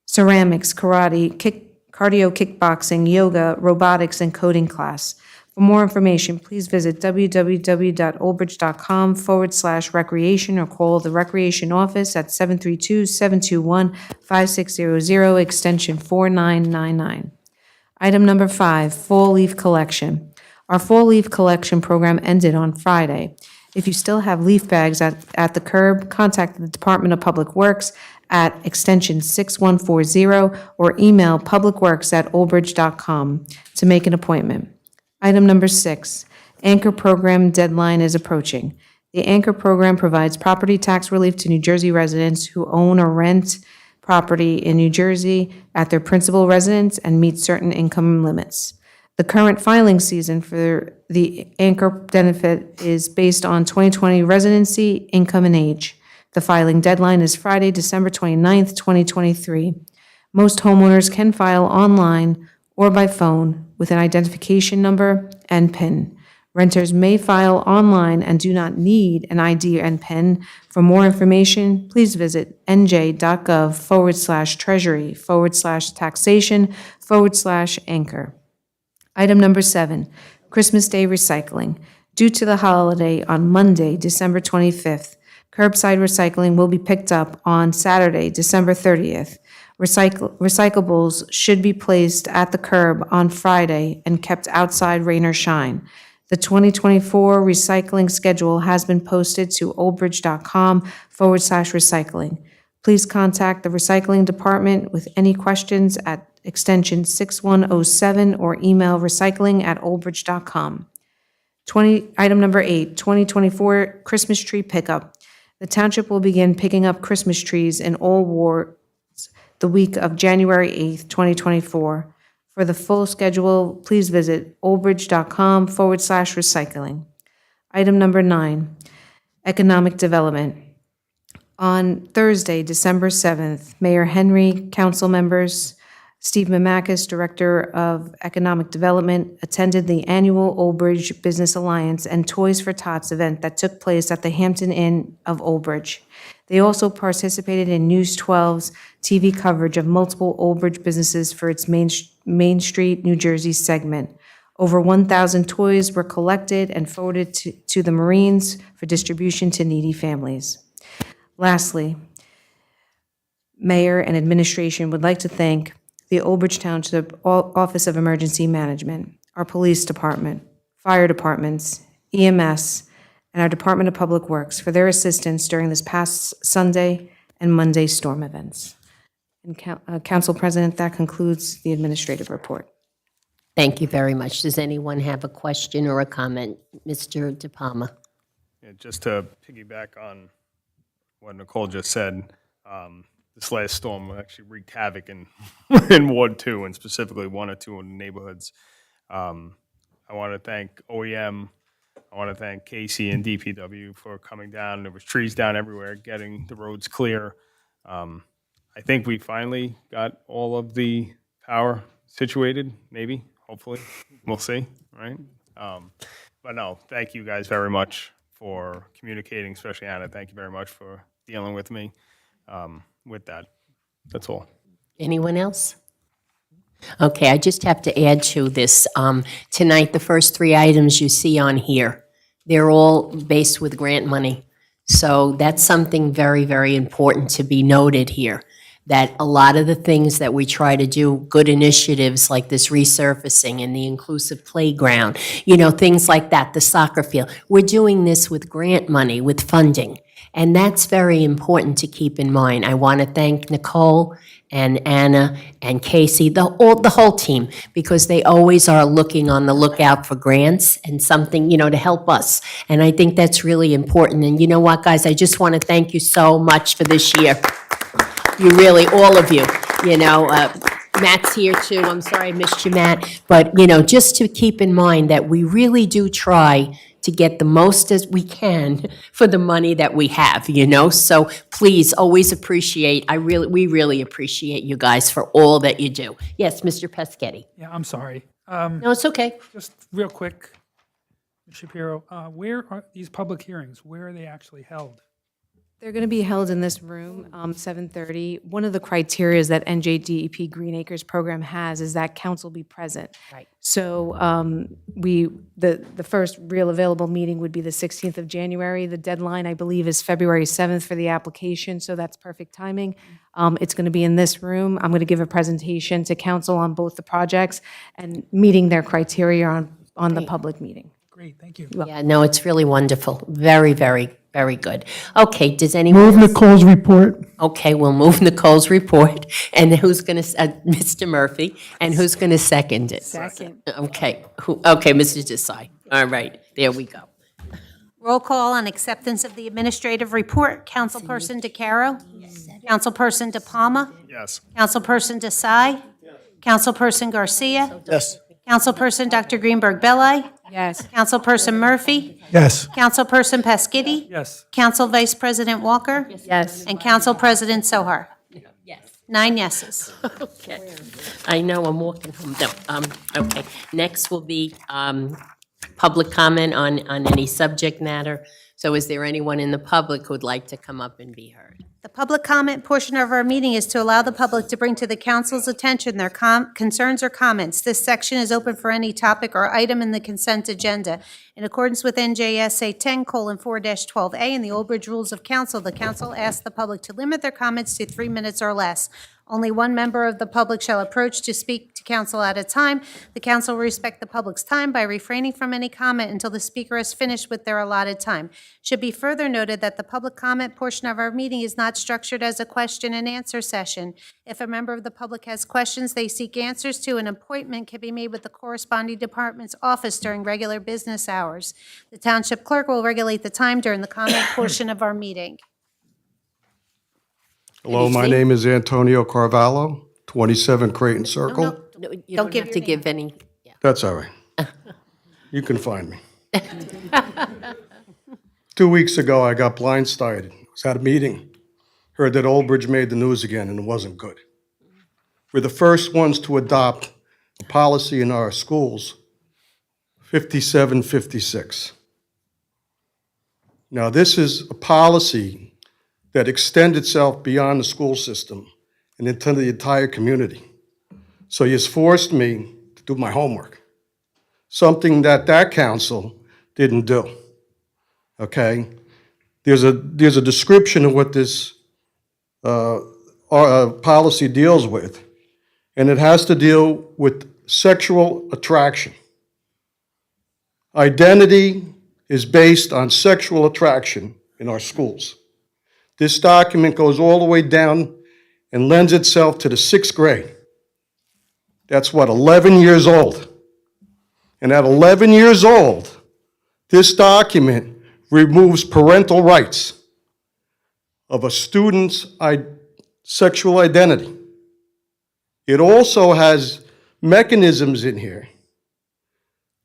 ceramics, karate, cardio kickboxing, yoga, robotics, and coding class. For more information, please visit www.olbridge.com/recreation or call the Recreation Office at 732-721-5600, extension 4999. Item number 5, Fall Leaf Collection. Our Fall Leaf Collection program ended on Friday. If you still have leaf bags at the curb, contact the Department of Public Works at extension 6140 or email publicworks@olbridge.com to make an appointment. Item number 6, Anchor Program deadline is approaching. The Anchor Program provides property tax relief to New Jersey residents who own or rent property in New Jersey at their principal residence and meet certain income limits. The current filing season for the Anchor benefit is based on 2020 residency, income, and age. The filing deadline is Friday, December 29th, 2023. Most homeowners can file online or by phone with an identification number and PIN. Renters may file online and do not need an ID and PIN. For more information, please visit nj.gov/treasury/taxation/Anchor. Item number 7, Christmas Day Recycling. Due to the holiday on Monday, December 25th, curbside recycling will be picked up on Saturday, December 30th. Recyclables should be placed at the curb on Friday and kept outside rain or shine. The 2024 recycling schedule has been posted to olbridge.com/recycling. Please contact the recycling department with any questions at extension 6107 or email recycling@olbridge.com. Item number 8, 2024 Christmas Tree Pickup. The township will begin picking up Christmas trees in all wards the week of January 8th, 2024. For the full schedule, please visit olbridge.com/recycling. Item number 9, Economic Development. On Thursday, December 7th, Mayor Henry, council members, Steve Mamakis, Director of Economic Development, attended the annual Old Bridge Business Alliance and Toys for Tots event that took place at the Hampton Inn of Old Bridge. They also participated in News 12's TV coverage of multiple Old Bridge businesses for its Main Street, New Jersey segment. Over 1,000 toys were collected and forwarded to the Marines for distribution to needy families. Lastly, Mayor and administration would like to thank the Old Bridge Township Office of Emergency Management, our police department, fire departments, EMS, and our Department of Public Works for their assistance during this past Sunday and Monday storm events. And Council President, that concludes the administrative report. Thank you very much. Does anyone have a question or a comment? Mr. De Palma. Yeah, just to piggyback on what Nicole just said, this last storm actually wreaked havoc in in Ward 2, and specifically 1 or 2 in the neighborhoods. I want to thank OEM. I want to thank Casey and DPW for coming down. There was trees down everywhere, getting the roads clear. I think we finally got all of the power situated, maybe, hopefully. We'll see, right? But no, thank you guys very much for communicating, especially Anna. Thank you very much for dealing with me with that. That's all. Anyone else? Okay, I just have to add to this. Tonight, the first 3 items you see on here, they're all based with grant money. So that's something very, very important to be noted here, that a lot of the things that we try to do, good initiatives like this resurfacing and the inclusive playground, things like that, the soccer field, we're doing this with grant money, with funding. And that's very important to keep in mind. I want to thank Nicole and Anna and Casey, the whole team, because they always are looking on the lookout for grants and something, to help us. And I think that's really important. And you know what, guys, I just want to thank you so much for this year. You really, all of you, Matt's here too. I'm sorry I missed you, Matt. But, just to keep in mind that we really do try to get the most as we can for the money that we have, you know? So please, always appreciate, we really appreciate you guys for all that you do. Yes, Mr. Pescetti. Yeah, I'm sorry. No, it's okay. Just real quick, Ms. Shapiro, where are these public hearings? Where are they actually held? They're going to be held in this room, 7:30. One of the criteria that NJDEP Green Acres program has is that council be present. Right. So the first real available meeting would be the 16th of January. The deadline, I believe, is February 7th for the application, so that's perfect timing. It's going to be in this room. I'm going to give a presentation to council on both the projects and meeting their criteria on the public meeting. Great, thank you. Yeah, no, it's really wonderful. Very, very, very good. Okay, does anyone? Move Nicole's report. Okay, we'll move Nicole's report. And who's going to, Mr. Murphy, and who's going to second it? Second. Okay, okay, Mr. Desai. All right, there we go. Roll call on acceptance of the administrative report. Councilperson DeCaro? Councilperson DePalma? Yes. Councilperson Desai? Councilperson Garcia? Yes. Councilperson Dr. Greenberg Belli? Yes. Councilperson Murphy? Yes. Councilperson Pescetti? Yes. Council Vice President Walker? Yes. And Council President Sohar? Yes. 9 yeses. Okay. I know, I'm walking home. No, okay. Next will be public comment on any subject matter. So is there anyone in the public who would like to come up and be heard? The public comment portion of our meeting is to allow the public to bring to the council's attention their concerns or comments. This section is open for any topic or item in the consent agenda. In accordance with NJSA 10:4-12A and the Old Bridge Rules of Council, the council asks the public to limit their comments to 3 minutes or less. Only one member of the public shall approach to speak to council at a time. The council will respect the public's time by refraining from any comment until the speaker has finished with their allotted time. Should be further noted that the public comment portion of our meeting is not structured as a question and answer session. If a member of the public has questions they seek answers to, an appointment can be made with the corresponding department's office during regular business hours. The township clerk will regulate the time during the comment portion of our meeting. Hello, my name is Antonio Carvalho, 27 Creighton Circle. No, you don't have to give any. Yeah. That's all right. You can find me. 2 weeks ago, I got blindsided. I was at a meeting, heard that Old Bridge made the news again, and it wasn't good. We're the first ones to adopt a policy in our schools, 5756. Now, this is a policy that extend itself beyond the school system and into the entire community. So he's forced me to do my homework, something that council didn't do, okay? There's a description of what this policy deals with, and it has to deal with sexual attraction. Identity is based on sexual attraction in our schools. This document goes all the way down and lends itself to the 6th grade. That's what, 11 years old. And at 11 years old, this document removes parental rights of a student's sexual identity. It also has mechanisms in here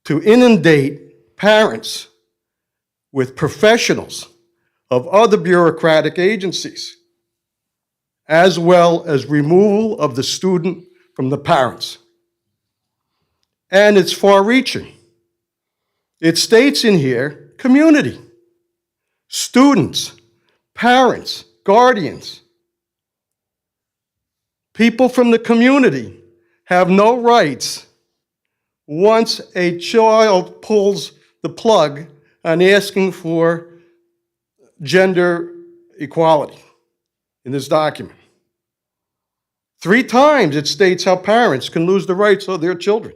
to inundate parents with professionals of other bureaucratic agencies, as well as removal of the student from the parents. And it's far-reaching. It states in here, community, students, parents, guardians. People from the community have no rights once a child pulls the plug on asking for gender equality in this document. 3 times it states how parents can lose the rights of their children.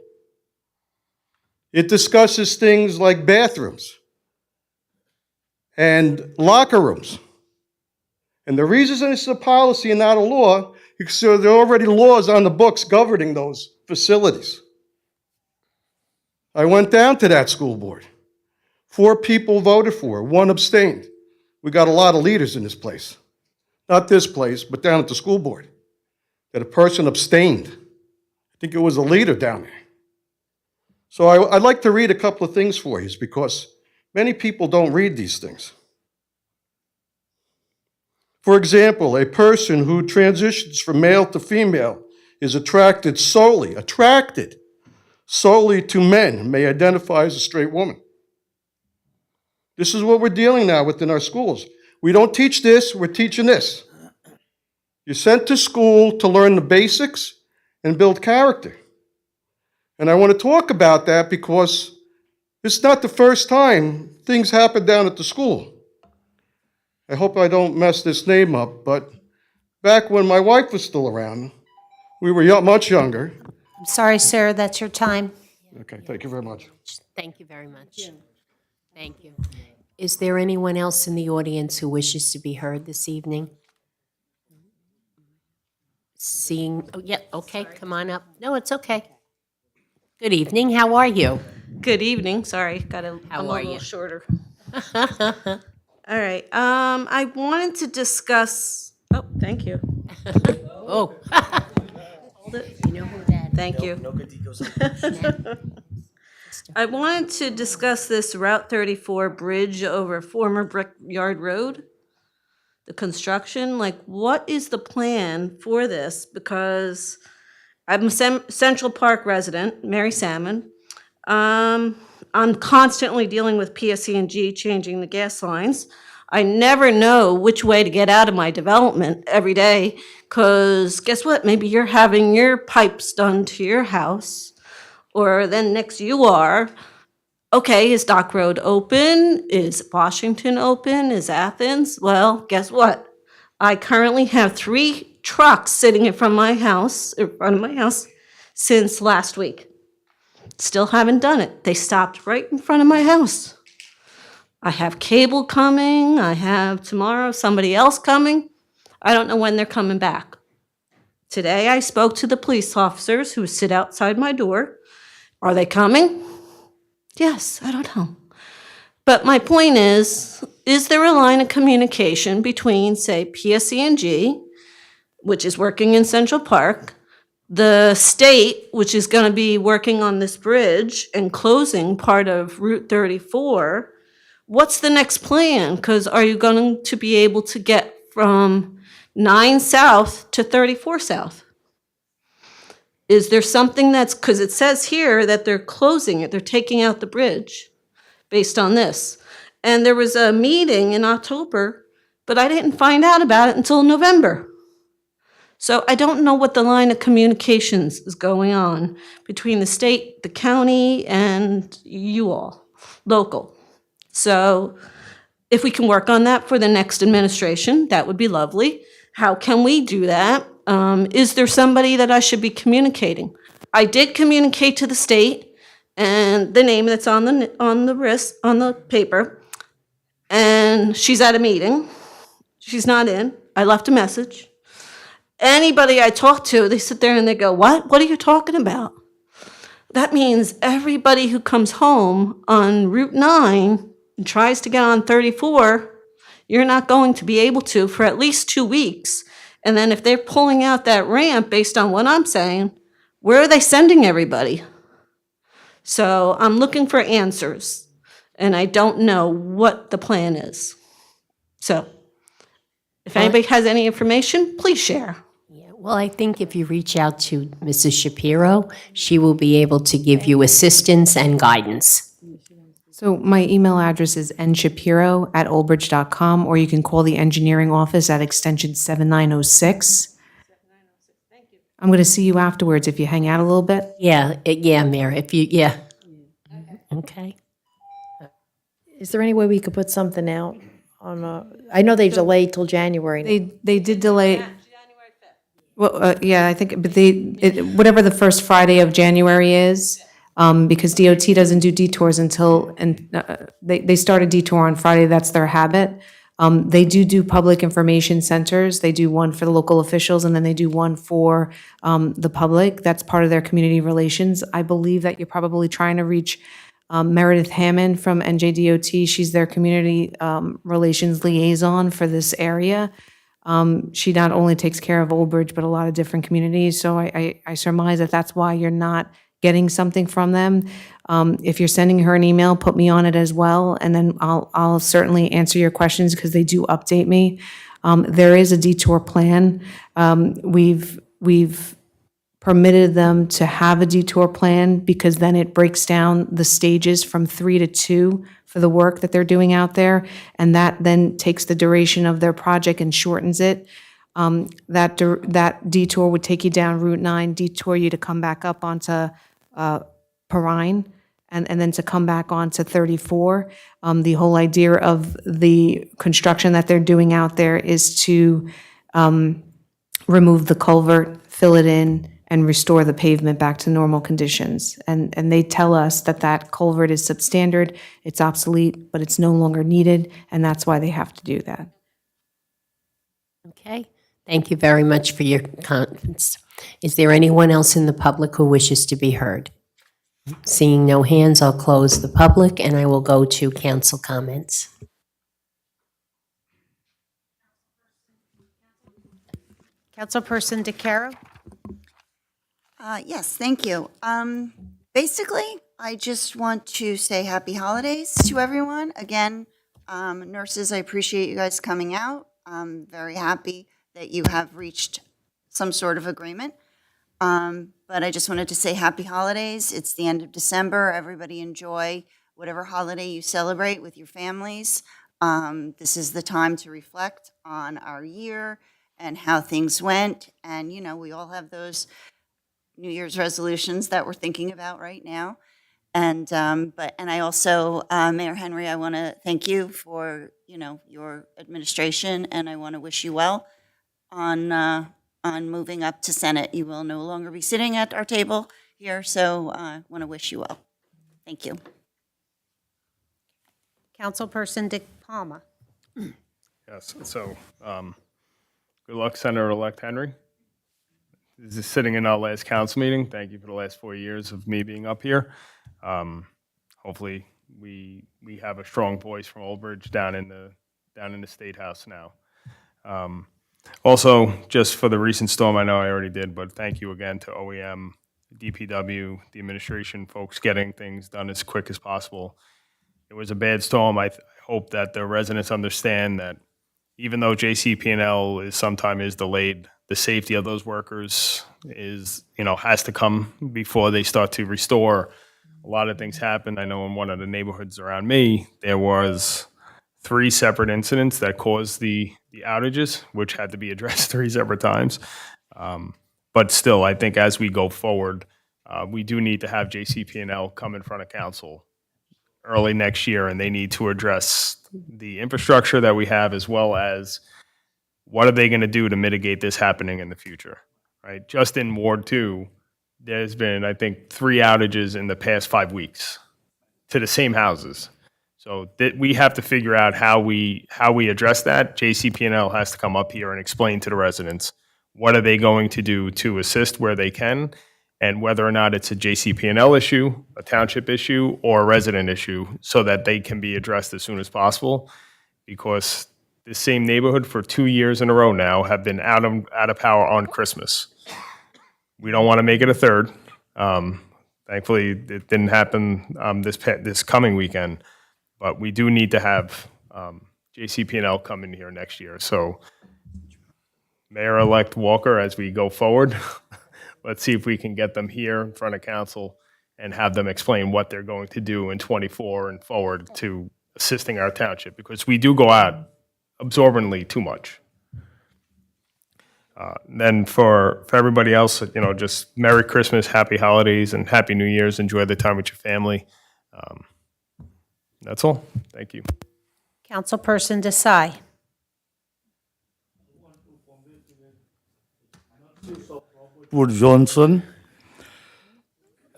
It discusses things like bathrooms and locker rooms. And the reason this is a policy and not a law is because there are already laws on the books governing those facilities. I went down to that school board. 4 people voted for it, 1 abstained. We got a lot of leaders in this place. Not this place, but down at the school board. That a person abstained. I think it was a leader down there. So I'd like to read a couple of things for you because Many people don't read these things. For example, a person who transitions from male to female is attracted solely to men, may identify as a straight woman. This is what we're dealing now with in our schools. We don't teach this, we're teaching this. You're sent to school to learn the basics and build character. And I want to talk about that because it's not the first time things happen down at the school. I hope I don't mess this name up, but back when my wife was still around, we were much younger. I'm sorry, sir, that's your time. Okay, thank you very much. Thank you very much. Thank you. Is there anyone else in the audience who wishes to be heard this evening? Seeing, oh, yeah, okay, come on up. No, it's okay. Good evening, how are you? Good evening. Sorry, How I'm are a little you? shorter. All right. I wanted to discuss. Oh, thank you. Oh. Hold it. You know who that is? Thank you. I wanted to discuss this Route 34 bridge over former Brickyard Road. The construction, like, what is the plan for this? Because I'm a Central Park resident, Mary Salmon. I'm constantly dealing with PSE&G changing the gas lines. I never know which way to get out of my development every day, because guess what? Maybe you're having your pipes done to your house, or then next you are. Okay, is Dock Road open? Is Washington open? Is Athens? Well, guess what? I currently have 3 trucks sitting in front of my house, since last week. Still haven't done it. They stopped right in front of my house. I have cable coming. I have tomorrow somebody else coming. I don't know when they're coming back. Today I spoke to the police officers who sit outside my door. Are they coming? Yes, I don't know. But my point is there a line of communication between, say, PSE&G, which is working in Central Park, the state, which is going to be working on this bridge and closing part of Route 34? What's the next plan? Because are you going to be able to get from 9 South to 34 South? Is there something because it says here that they're closing it, they're taking out the bridge based on this. And there was a meeting in October, but I didn't find out about it until November. So I don't know what the line of communications is going on between the state, the county, and you all, local. So if we can work on that for the next administration, that would be lovely. How can we do that? Is there somebody that I should be communicating? I did communicate to the state and the name that's on the paper, and she's at a meeting. She's not in. I left a message. Anybody I talk to, they sit there and they go, "What? What are you talking about?" That means everybody who comes home on Route 9 and tries to get on 34, you're not going to be able to for at least 2 weeks. And then if they're pulling out that ramp based on what I'm saying, where are they sending everybody? So I'm looking for answers, and I don't know what the plan is. So if anybody has any information, please share. Well, I think if you reach out to Mrs. Shapiro, she will be able to give you assistance and guidance. So my email address is nshapiro@oldbridge.com, or you can call the engineering office at extension 7906. I'm going to see you afterwards if you hang out a little bit. Yeah, Mayor, Okay. Is there any way we could put something out on, I know they delayed till January. They did delay. Well, yeah, I think, but whatever the first Friday of January is, because DOT doesn't do detours until, they start a detour on Friday, that's their habit. They do public information centers. They do one for the local officials, and then they do one for the public. That's part of their community relations. I believe that you're probably trying to reach Meredith Hammond from NJDOT. She's their community relations liaison for this area. She not only takes care of Old Bridge, but a lot of different communities. So I surmise that that's why you're not getting something from them. If you're sending her an email, put me on it as well, and then I'll certainly answer your questions because they do update me. There is a detour plan. We've permitted them to have a detour plan because then it breaks down the stages from 3 to 2 for the work that they're doing out there, and that then takes the duration of their project and shortens it. That detour would take you down Route 9, detour you to come back up onto Perrine, and then to come back onto 34. The whole idea of the construction that they're doing out there is to remove the culvert, fill it in, and restore the pavement back to normal conditions. And they tell us that that culvert is substandard, it's obsolete, but it's no longer needed, and that's why they have to do that. Okay, thank you very much for your comments. Is there anyone else in the public who wishes to be heard? Seeing no hands, I'll close the public and I will go to council comments. Councilperson DeCaro? Yes, thank you. Basically, I just want to say happy holidays to everyone. Again, nurses, I appreciate you guys coming out. I'm very happy that you have reached some sort of agreement. But I just wanted to say happy holidays. It's the end of December. Everybody enjoy whatever holiday you celebrate with your families. This is the time to reflect on our year and how things went. And, you know, we all have those New Year's resolutions that we're thinking about right now. And I also, Mayor Henry, I want to thank you for, you know, your administration, and I want to wish you well on moving up to Senate. You will no longer be sitting at our table here, so I want to wish you well. Thank you. Councilperson Dick Palma? Yes, so good luck, Senator-elect Henry. This is sitting in our last council meeting. Thank you for the last 4 years of me being up here. Hopefully, we have a strong voice from Old Bridge down in the State House now. Also, just for the recent storm, I know I already did, but thank you again to OEM, DPW, the administration, folks getting things done as quick as possible. It was a bad storm. I hope that the residents understand that even though JCP&L is sometimes delayed, the safety of those workers is, has to come before they start to restore. A lot of things happened. I know in one of the neighborhoods around me, there was 3 separate incidents that caused the outages, which had to be addressed 3 separate times. But still, I think as we go forward, we do need to have JCP&L come in front of council early next year, and they need to address the infrastructure that we have, as well as what are they going to do to mitigate this happening in the future, right? Just in Ward 2, there's been, I think, 3 outages in the past 5 weeks to the same houses. So we have to figure out how we address that. JCP&L has to come up here and explain to the residents what are they going to do to assist where they can, and whether or not it's a JCP&L issue, a township issue, or a resident issue, so that they can be addressed as soon as possible. Because the same neighborhood for 2 years in a row now have been out of power on Christmas. We don't want to make it a third. Thankfully, it didn't happen this coming weekend, but we do need to have JCP&L come in here next year. So, Mayor-elect Walker, as we go forward, let's see if we can get them here in front of council and have them explain what they're going to do in '24 and forward to assisting our township, because we do go out absorbently too much. Then for everybody else, just Merry Christmas, Happy Holidays, and Happy New Year's. Enjoy the time with your family. That's all. Thank you. Councilperson Desai? Wood Johnson,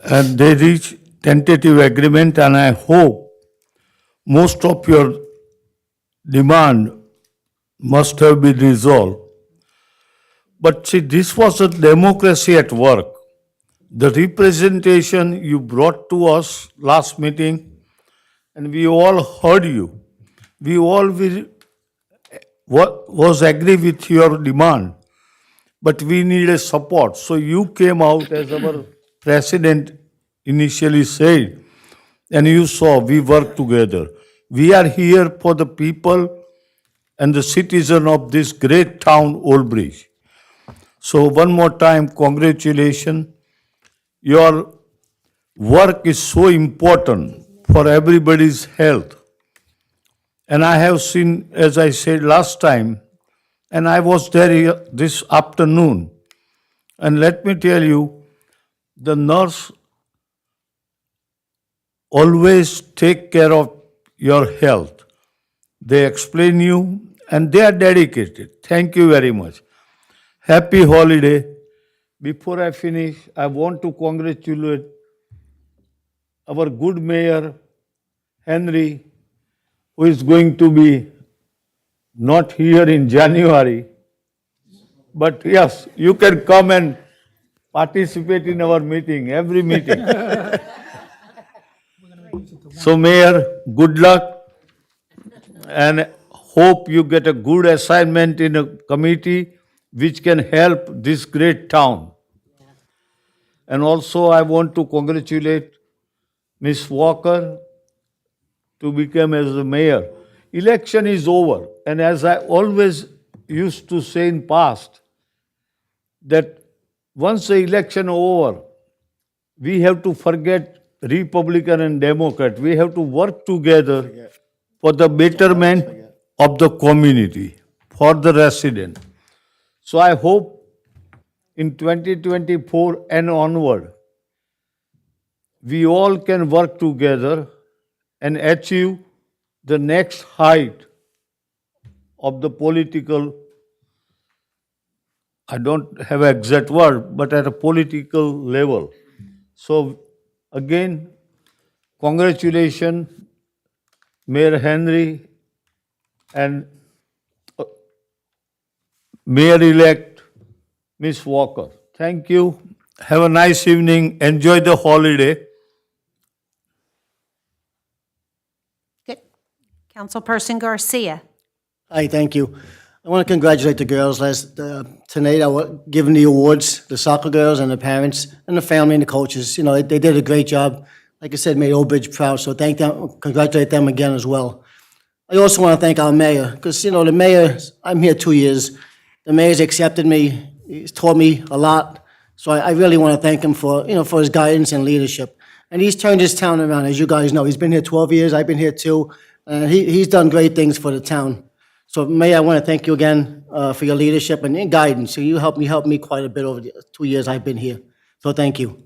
and they reached tentative agreement, and I hope most of your demand must have been resolved. But see, this was a democracy at work. The representation you brought to us last meeting, and we all heard you. We all was agree with your demand, but we needed support. So you came out as our president initially said, and you saw, we work together. We are here for the people and the citizen of this great town, Old Bridge. So one more time, congratulations. Your work is so important for everybody's health. And I have seen, as I said last time, and I was there this afternoon, and let me tell you, the nurse always take care of your health. They explain you, and they are dedicated. Thank you very much. Happy holiday. Before I finish, I want to congratulate our good mayor, Henry, who is going to be not here in January. But yes, you can come and participate in our meeting, every meeting. So Mayor, good luck and hope you get a good assignment in a committee which can help this great town. And also I want to congratulate Ms. Walker to become as the mayor. Election is over, and as I always used to say in past, that once the election over, we have to forget Republican and Democrat. We have to work together for the betterment of the community, for the resident. So I hope in 2024 and onward, we all can work together and achieve the next height of the political, I don't have an exact word, but at a political level. So again, congratulations, Mayor Henry and Mayor-elect Ms. Walker. Thank you. Have a nice evening. Enjoy the holiday. Good. Councilperson Garcia. Hi, thank you. I want to congratulate the girls. Tonight, I was given the awards, the soccer girls and the parents and the family and the coaches. You know, they did a great job. Like I said, made Old Bridge proud, so thank them, congratulate them again as well. I also want to thank our mayor, because, you know, the mayor, I'm here 2 years. The mayor's accepted me. He's taught me a lot. So I really want to thank him for, you know, for his guidance and leadership. And he's turned his town around, as you guys know. He's been here 12 years. I've been here 2. He's done great things for the town. So, Mayor, I want to thank you again for your leadership and guidance. So you helped me quite a bit over the 2 years I've been here. So thank you.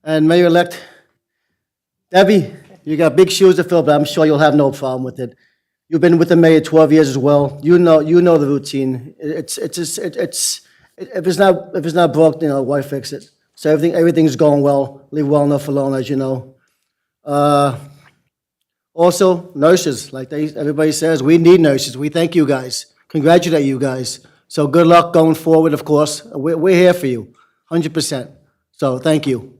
And Mayor-elect Debbie, you got big shoes to fill, but I'm sure you'll have no problem with it. You've been with the mayor 12 years as well. You know the routine. If it's not broke, you know, why fix it? So everything's going well. Leave well enough alone, as you know. Also, nurses, like everybody says, we need nurses. We thank you guys. Congratulate you guys. So good luck going forward, of course. We're here for you, 100%. So thank you.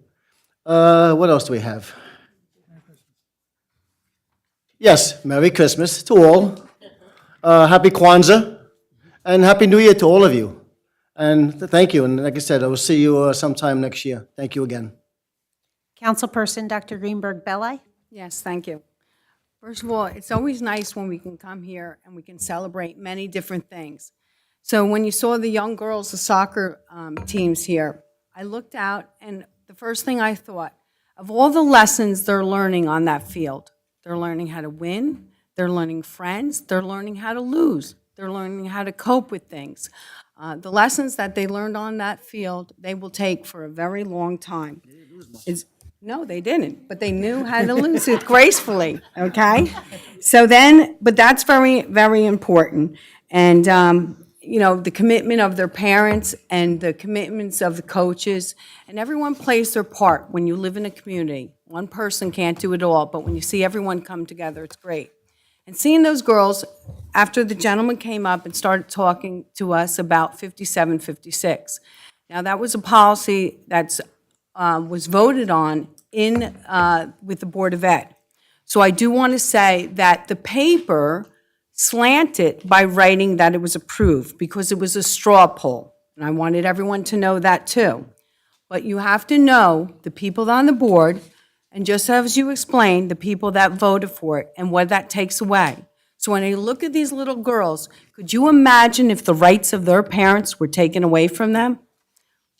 What else do we have? Yes, Merry Christmas to all. Happy Kwanzaa, and Happy New Year to all of you. And thank you, and like I said, I will see you sometime next year. Thank you again. Councilperson Dr. Greenberg-Belli. Yes, thank you. First of all, it's always nice when we can come here and we can celebrate many different things. So when you saw the young girls, the soccer teams here, I looked out, and the first thing I thought, of all the lessons they're learning on that field, they're learning how to win, they're learning friends, they're learning how to lose, they're learning how to cope with things. The lessons that they learned on that field, they will take for a very long time. No, they didn't, but they knew how to lose it gracefully, okay? So then, but that's very, very important. And, you know, the commitment of their parents and the commitments of the coaches, and everyone plays their part when you live in a community. One person can't do it all, but when you see everyone come together, it's great. And seeing those girls, after the gentleman came up and started talking to us about 5756. Now, that was a policy that was voted on with the Board of Ed. So I do want to say that the paper slanted by writing that it was approved because it was a straw poll. And I wanted everyone to know that too. But you have to know the people on the board And just as you explained, the people that voted for it and what that takes away. So when I look at these little girls, could you imagine if the rights of their parents were taken away from them?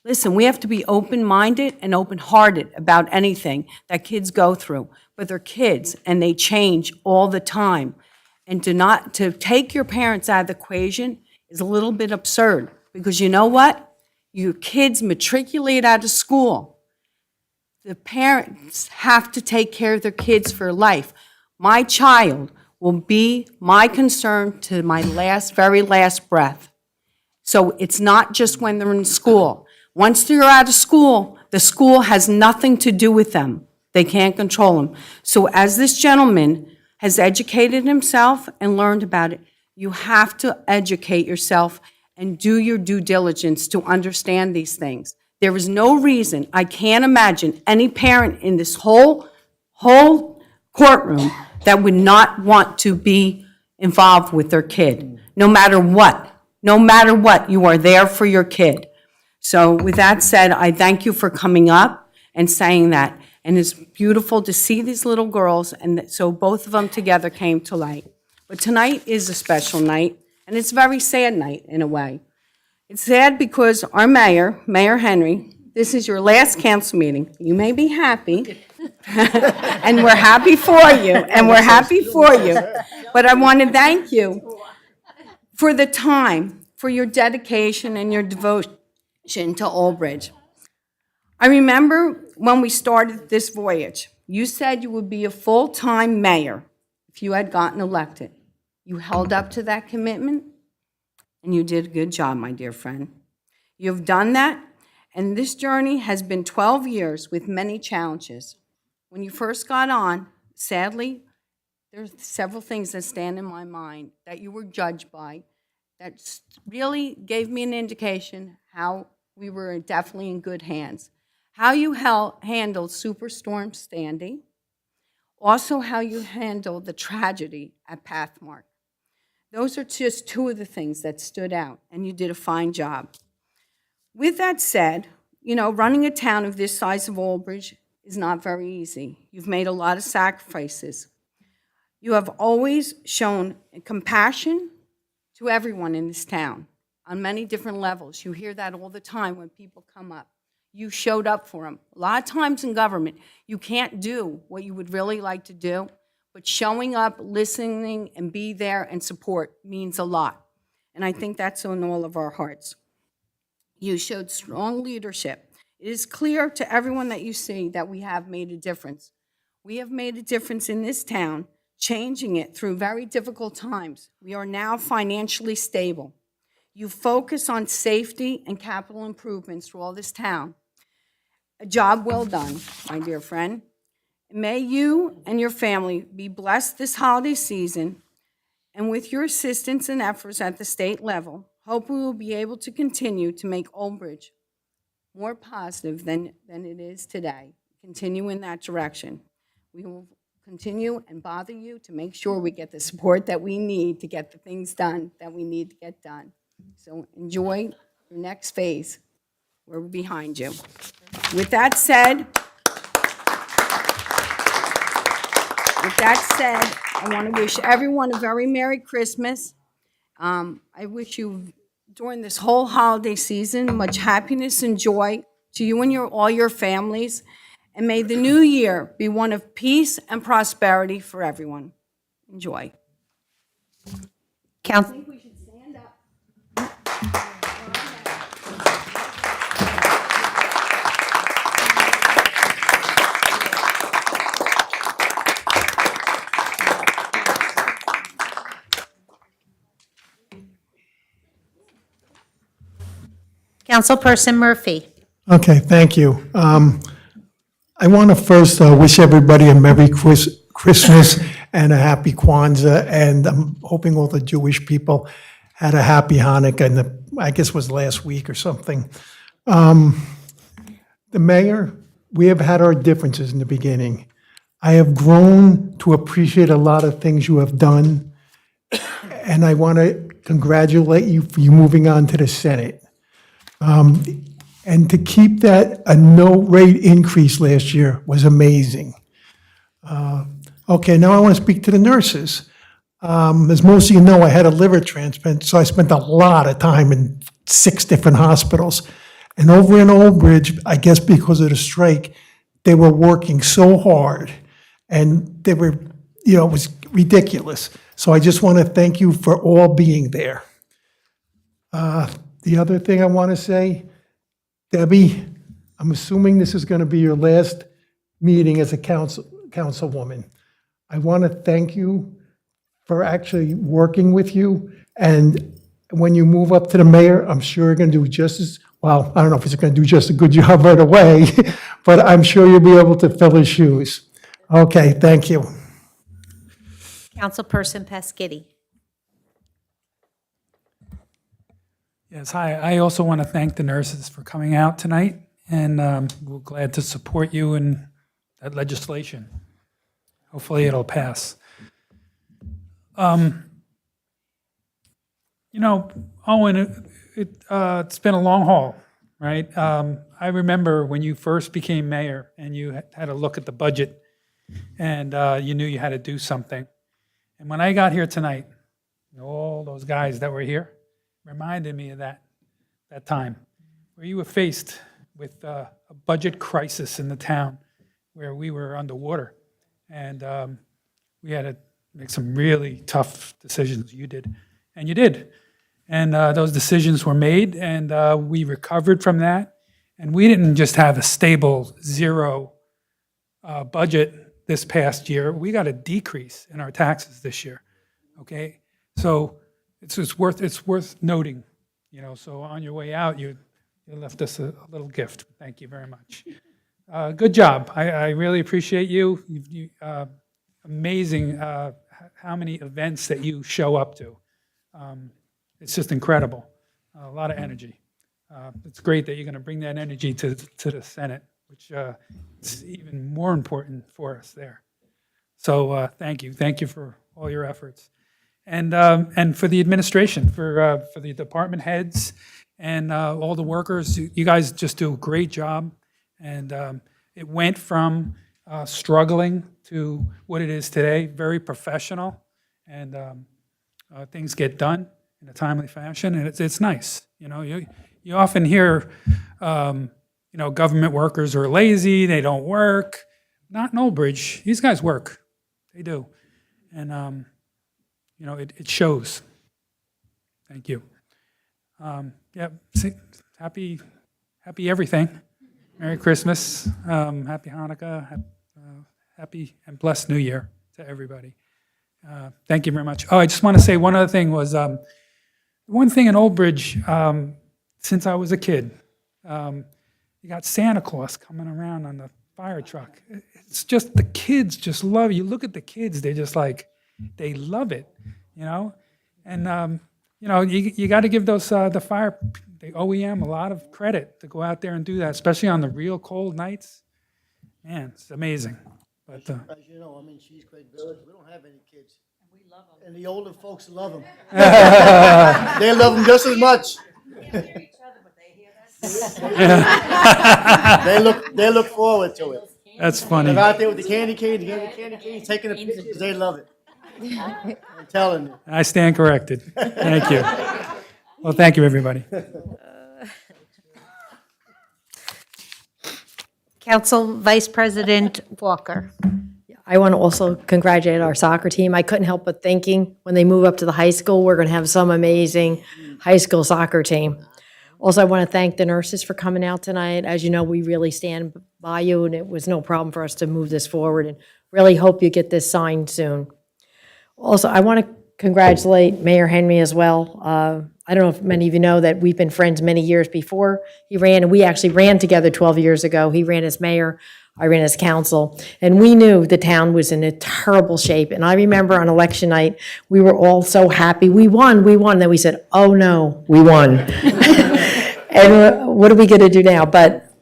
Listen, we have to be open-minded and open-hearted about anything that kids go through, but they're kids and they change all the time. And to take your parents out of the equation is a little bit absurd, because you know what? Your kids matriculate out of school. The parents have to take care of their kids for life. My child will be my concern to my very last breath. So it's not just when they're in school. Once they're out of school, the school has nothing to do with them. They can't control them. So as this gentleman has educated himself and learned about it, you have to educate yourself and do your due diligence to understand these things. There is no reason, I can't imagine any parent in this whole courtroom that would not want to be involved with their kid, no matter what. No matter what, you are there for your kid. So with that said, I thank you for coming up and saying that. And it's beautiful to see these little girls, and so both of them together came to light. But tonight is a special night, and it's a very sad night in a way. It's sad because our mayor, Mayor Henry, this is your last council meeting. You may be happy, and we're happy for you, But I want to thank you for the time, for your dedication and your devotion to Old Bridge. I remember when we started this voyage, you said you would be a full-time mayor if you had gotten elected. You held up to that commitment, and you did a good job, my dear friend. You have done that, and this journey has been 12 years with many challenges. When you first got on, sadly, there's several things that stand in my mind that you were judged by that really gave me an indication how we were definitely in good hands. How you handled Superstorm Sandy, also how you handled the tragedy at Pathmark. Those are just two of the things that stood out, and you did a fine job. With that said, you know, running a town of this size of Old Bridge is not very easy. You've made a lot of sacrifices. You have always shown compassion to everyone in this town on many different levels. You hear that all the time when people come up. You showed up for them. A lot of times in government, you can't do what you would really like to do, but showing up, listening, and be there and support means a lot. And I think that's in all of our hearts. You showed strong leadership. It is clear to everyone that you see that we have made a difference. We have made a difference in this town, changing it through very difficult times. We are now financially stable. You focus on safety and capital improvements through all this town. A job well done, my dear friend. May you and your family be blessed this holiday season, and with your assistance and efforts at the state level, hope we will be able to continue to make Old Bridge more positive than it is today. Continue in that direction. We will continue and bother you to make sure we get the support that we need to get the things done that we need to get done. So enjoy your next phase. We're behind you. With that said, I want to wish everyone a very Merry Christmas. I wish you, during this whole holiday season, much happiness and joy to you and all your families. And may the new year be one of peace and prosperity for everyone. Enjoy. Council. Councilperson Murphy. Okay, thank you. I want to first wish everybody a Merry Christmas and a Happy Kwanzaa, and I'm hoping all the Jewish people had a Happy Hanukkah, and I guess it was last week or something. The mayor, we have had our differences in the beginning. I have grown to appreciate a lot of things you have done, and I want to congratulate you for you moving on to the Senate. And to keep that a no rate increase last year was amazing. Okay, now I want to speak to the nurses. As most of you know, I had a liver transplant, so I spent a lot of time in 6 different hospitals. And over in Old Bridge, I guess because of the strike, they were working so hard, and they were, it was ridiculous. So I just want to thank you for all being there. The other thing I want to say, Debbie, I'm assuming this is going to be your last meeting as a councilwoman. I want to thank you for actually working with you, and when you move up to the mayor, I'm sure you're going to do just as, well, I don't know if it's going to do just a good job right away, but I'm sure you'll be able to fill his shoes. Okay, thank you. Councilperson Pasquitti. Yes, hi. I also want to thank the nurses for coming out tonight, and we're glad to support you in that legislation. Hopefully it'll pass. Owen, it's been a long haul, right? I remember when you first became mayor and you had to look at the budget and you knew you had to do something. And when I got here tonight, all those guys that were here reminded me of that time where you were faced with a budget crisis in the town where we were underwater. And we had to make some really tough decisions. You did, and you did. And those decisions were made, and we recovered from that. And we didn't just have a stable zero budget this past year. We got a decrease in our taxes this year. Okay, so it's worth noting. So on your way out, you left us a little gift. Thank you very much. Good job. I really appreciate you. Amazing how many events that you show up to. It's just incredible. A lot of energy. It's great that you're going to bring that energy to the Senate, which is even more important for us there. So thank you. Thank you for all your efforts. And for the administration, for the department heads and all the workers, you guys just do a great job. And it went from struggling to what it is today, very professional, and things get done in a timely fashion, and it's nice. You often hear, government workers are lazy, they don't work. Not in Old Bridge. These guys work. They do. And, it shows. Thank you. Happy everything. Merry Christmas, Happy Hanukkah, happy and blessed New Year to everybody. Thank you very much. Oh, I just want to say one other thing was, one thing in Old Bridge, since I was a kid, you got Santa Claus coming around on the fire truck. It's just, the kids just love it. You look at the kids, they're just like, they love it, And, you got to give those, the OEM a lot of credit to go out there and do that, especially on the real cold nights. Man, it's amazing. But As you know, I'm in Cheese Creek Village. We don't have any kids. And we love them. And the older folks love them. They love them just as much. They look forward to it. That's funny. They're out there with the candy canes, taking the pictures. They love it. I'm telling you. I stand corrected. Thank you. Well, thank you, everybody. Council Vice President Walker. I want to also congratulate our soccer team. I couldn't help but thinking when they move up to the high school, we're going to have some amazing high school soccer team. Also, I want to thank the nurses for coming out tonight. As you know, we really stand by you, and it was no problem for us to move this forward, and really hope you get this signed soon. Also, I want to congratulate Mayor Henry as well. I don't know if many of you know that we've been friends many years before he ran, and we actually ran together 12 years ago. He ran as mayor, I ran as council, and we knew the town was in a terrible shape. And I remember on election night, we were all so happy. We won. Then we said, oh no, we won. And what are we going to do now? But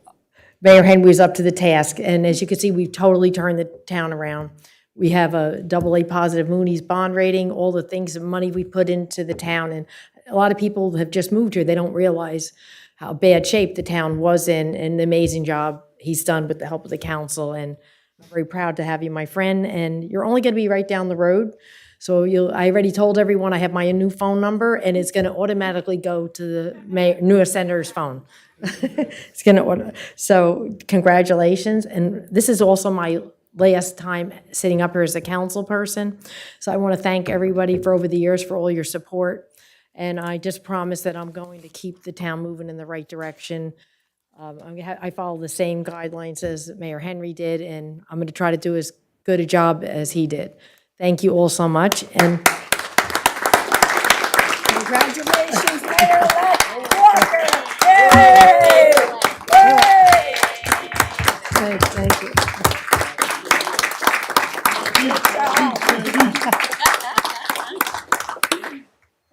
Mayor Henry was up to the task, and as you can see, we've totally turned the town around. We have a AA positive Moody's bond rating, all the things, the money we put into the town, and a lot of people have just moved here. They don't realize how bad shape the town was in, and the amazing job he's done with the help of the council. And Very proud to have you, my friend, and you're only going to be right down the road. So I already told everyone I have my new phone number, and it's going to automatically go to the new senator's phone. It's going to so congratulations, and this is also my last time sitting up here as a council person. So I want to thank everybody for over the years for all your support, and I just promise that I'm going to keep the town moving in the right direction. I follow the same guidelines as Mayor Henry did, and I'm going to try to do as good a job as he did. Thank you all so much, and Congratulations, Mayor-elect Walker! thank you.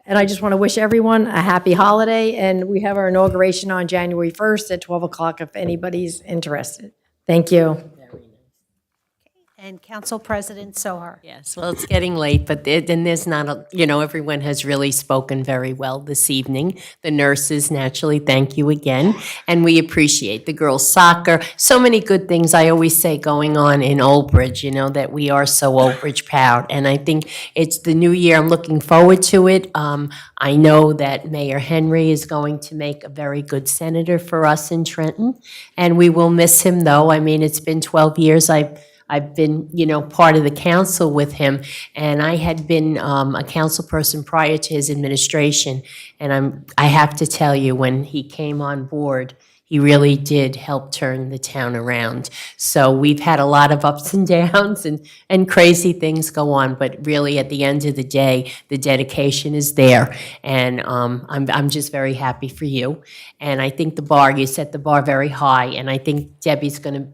And I just want to wish everyone a happy holiday, and we have our inauguration on January 1st at 12 o'clock if anybody's interested. Thank you. And Council President Sohar. Yes, well, it's getting late, but then there's not a, everyone has really spoken very well this evening. The nurses, naturally, thank you again. And we appreciate the girls' soccer. So many good things, I always say, going on in Old Bridge, that we are so Old Bridge proud. And I think it's the new year. I'm looking forward to it. I know that Mayor Henry is going to make a very good senator for us in Trenton. And we will miss him, though. I mean, it's been 12 years. I've been, part of the council with him, and I had been a council person prior to his administration. And I have to tell you, when he came on board, he really did help turn the town around. So we've had a lot of ups and downs and crazy things go on, but really at the end of the day, the dedication is there. And I'm just very happy for you. And I think you set the bar very high, and I think Debbie's going to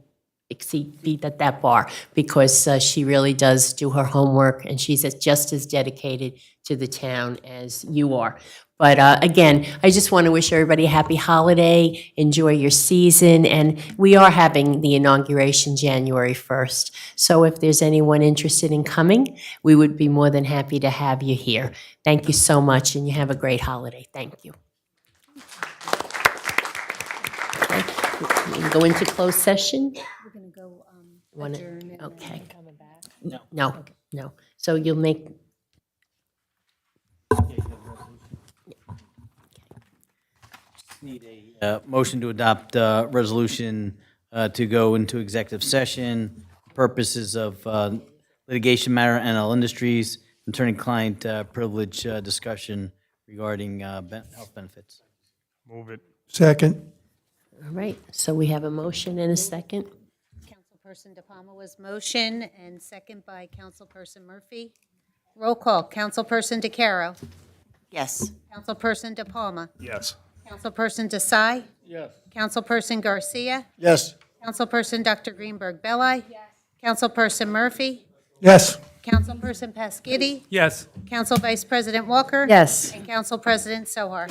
beat at that bar, because she really does do her homework, and she's just as dedicated to the town as you are. But again, I just want to wish everybody a happy holiday, enjoy your season, and we are having the inauguration January 1st. So if there's anyone interested in coming, we would be more than happy to have you here. Thank you so much, and you have a great holiday. Thank you. Okay. We can go into closed session. Okay. No. So you'll make. Need a motion to adopt resolution to go into executive session, purposes of litigation matter, NL Industries, attorney-client privilege discussion regarding health benefits. Move it. Second. All right, so we have a motion and a second. Councilperson De Palma was motion, and second by Councilperson Murphy. Roll call. Councilperson DeCaro. Yes. Councilperson De Palma. Yes. Councilperson Desai. Yes. Councilperson Garcia. Yes. Councilperson Dr. Greenberg Belli. Yes. Councilperson Murphy. Yes. Councilperson Pasquini. Yes. Council Vice President Walker. Yes. And Council President Sohar.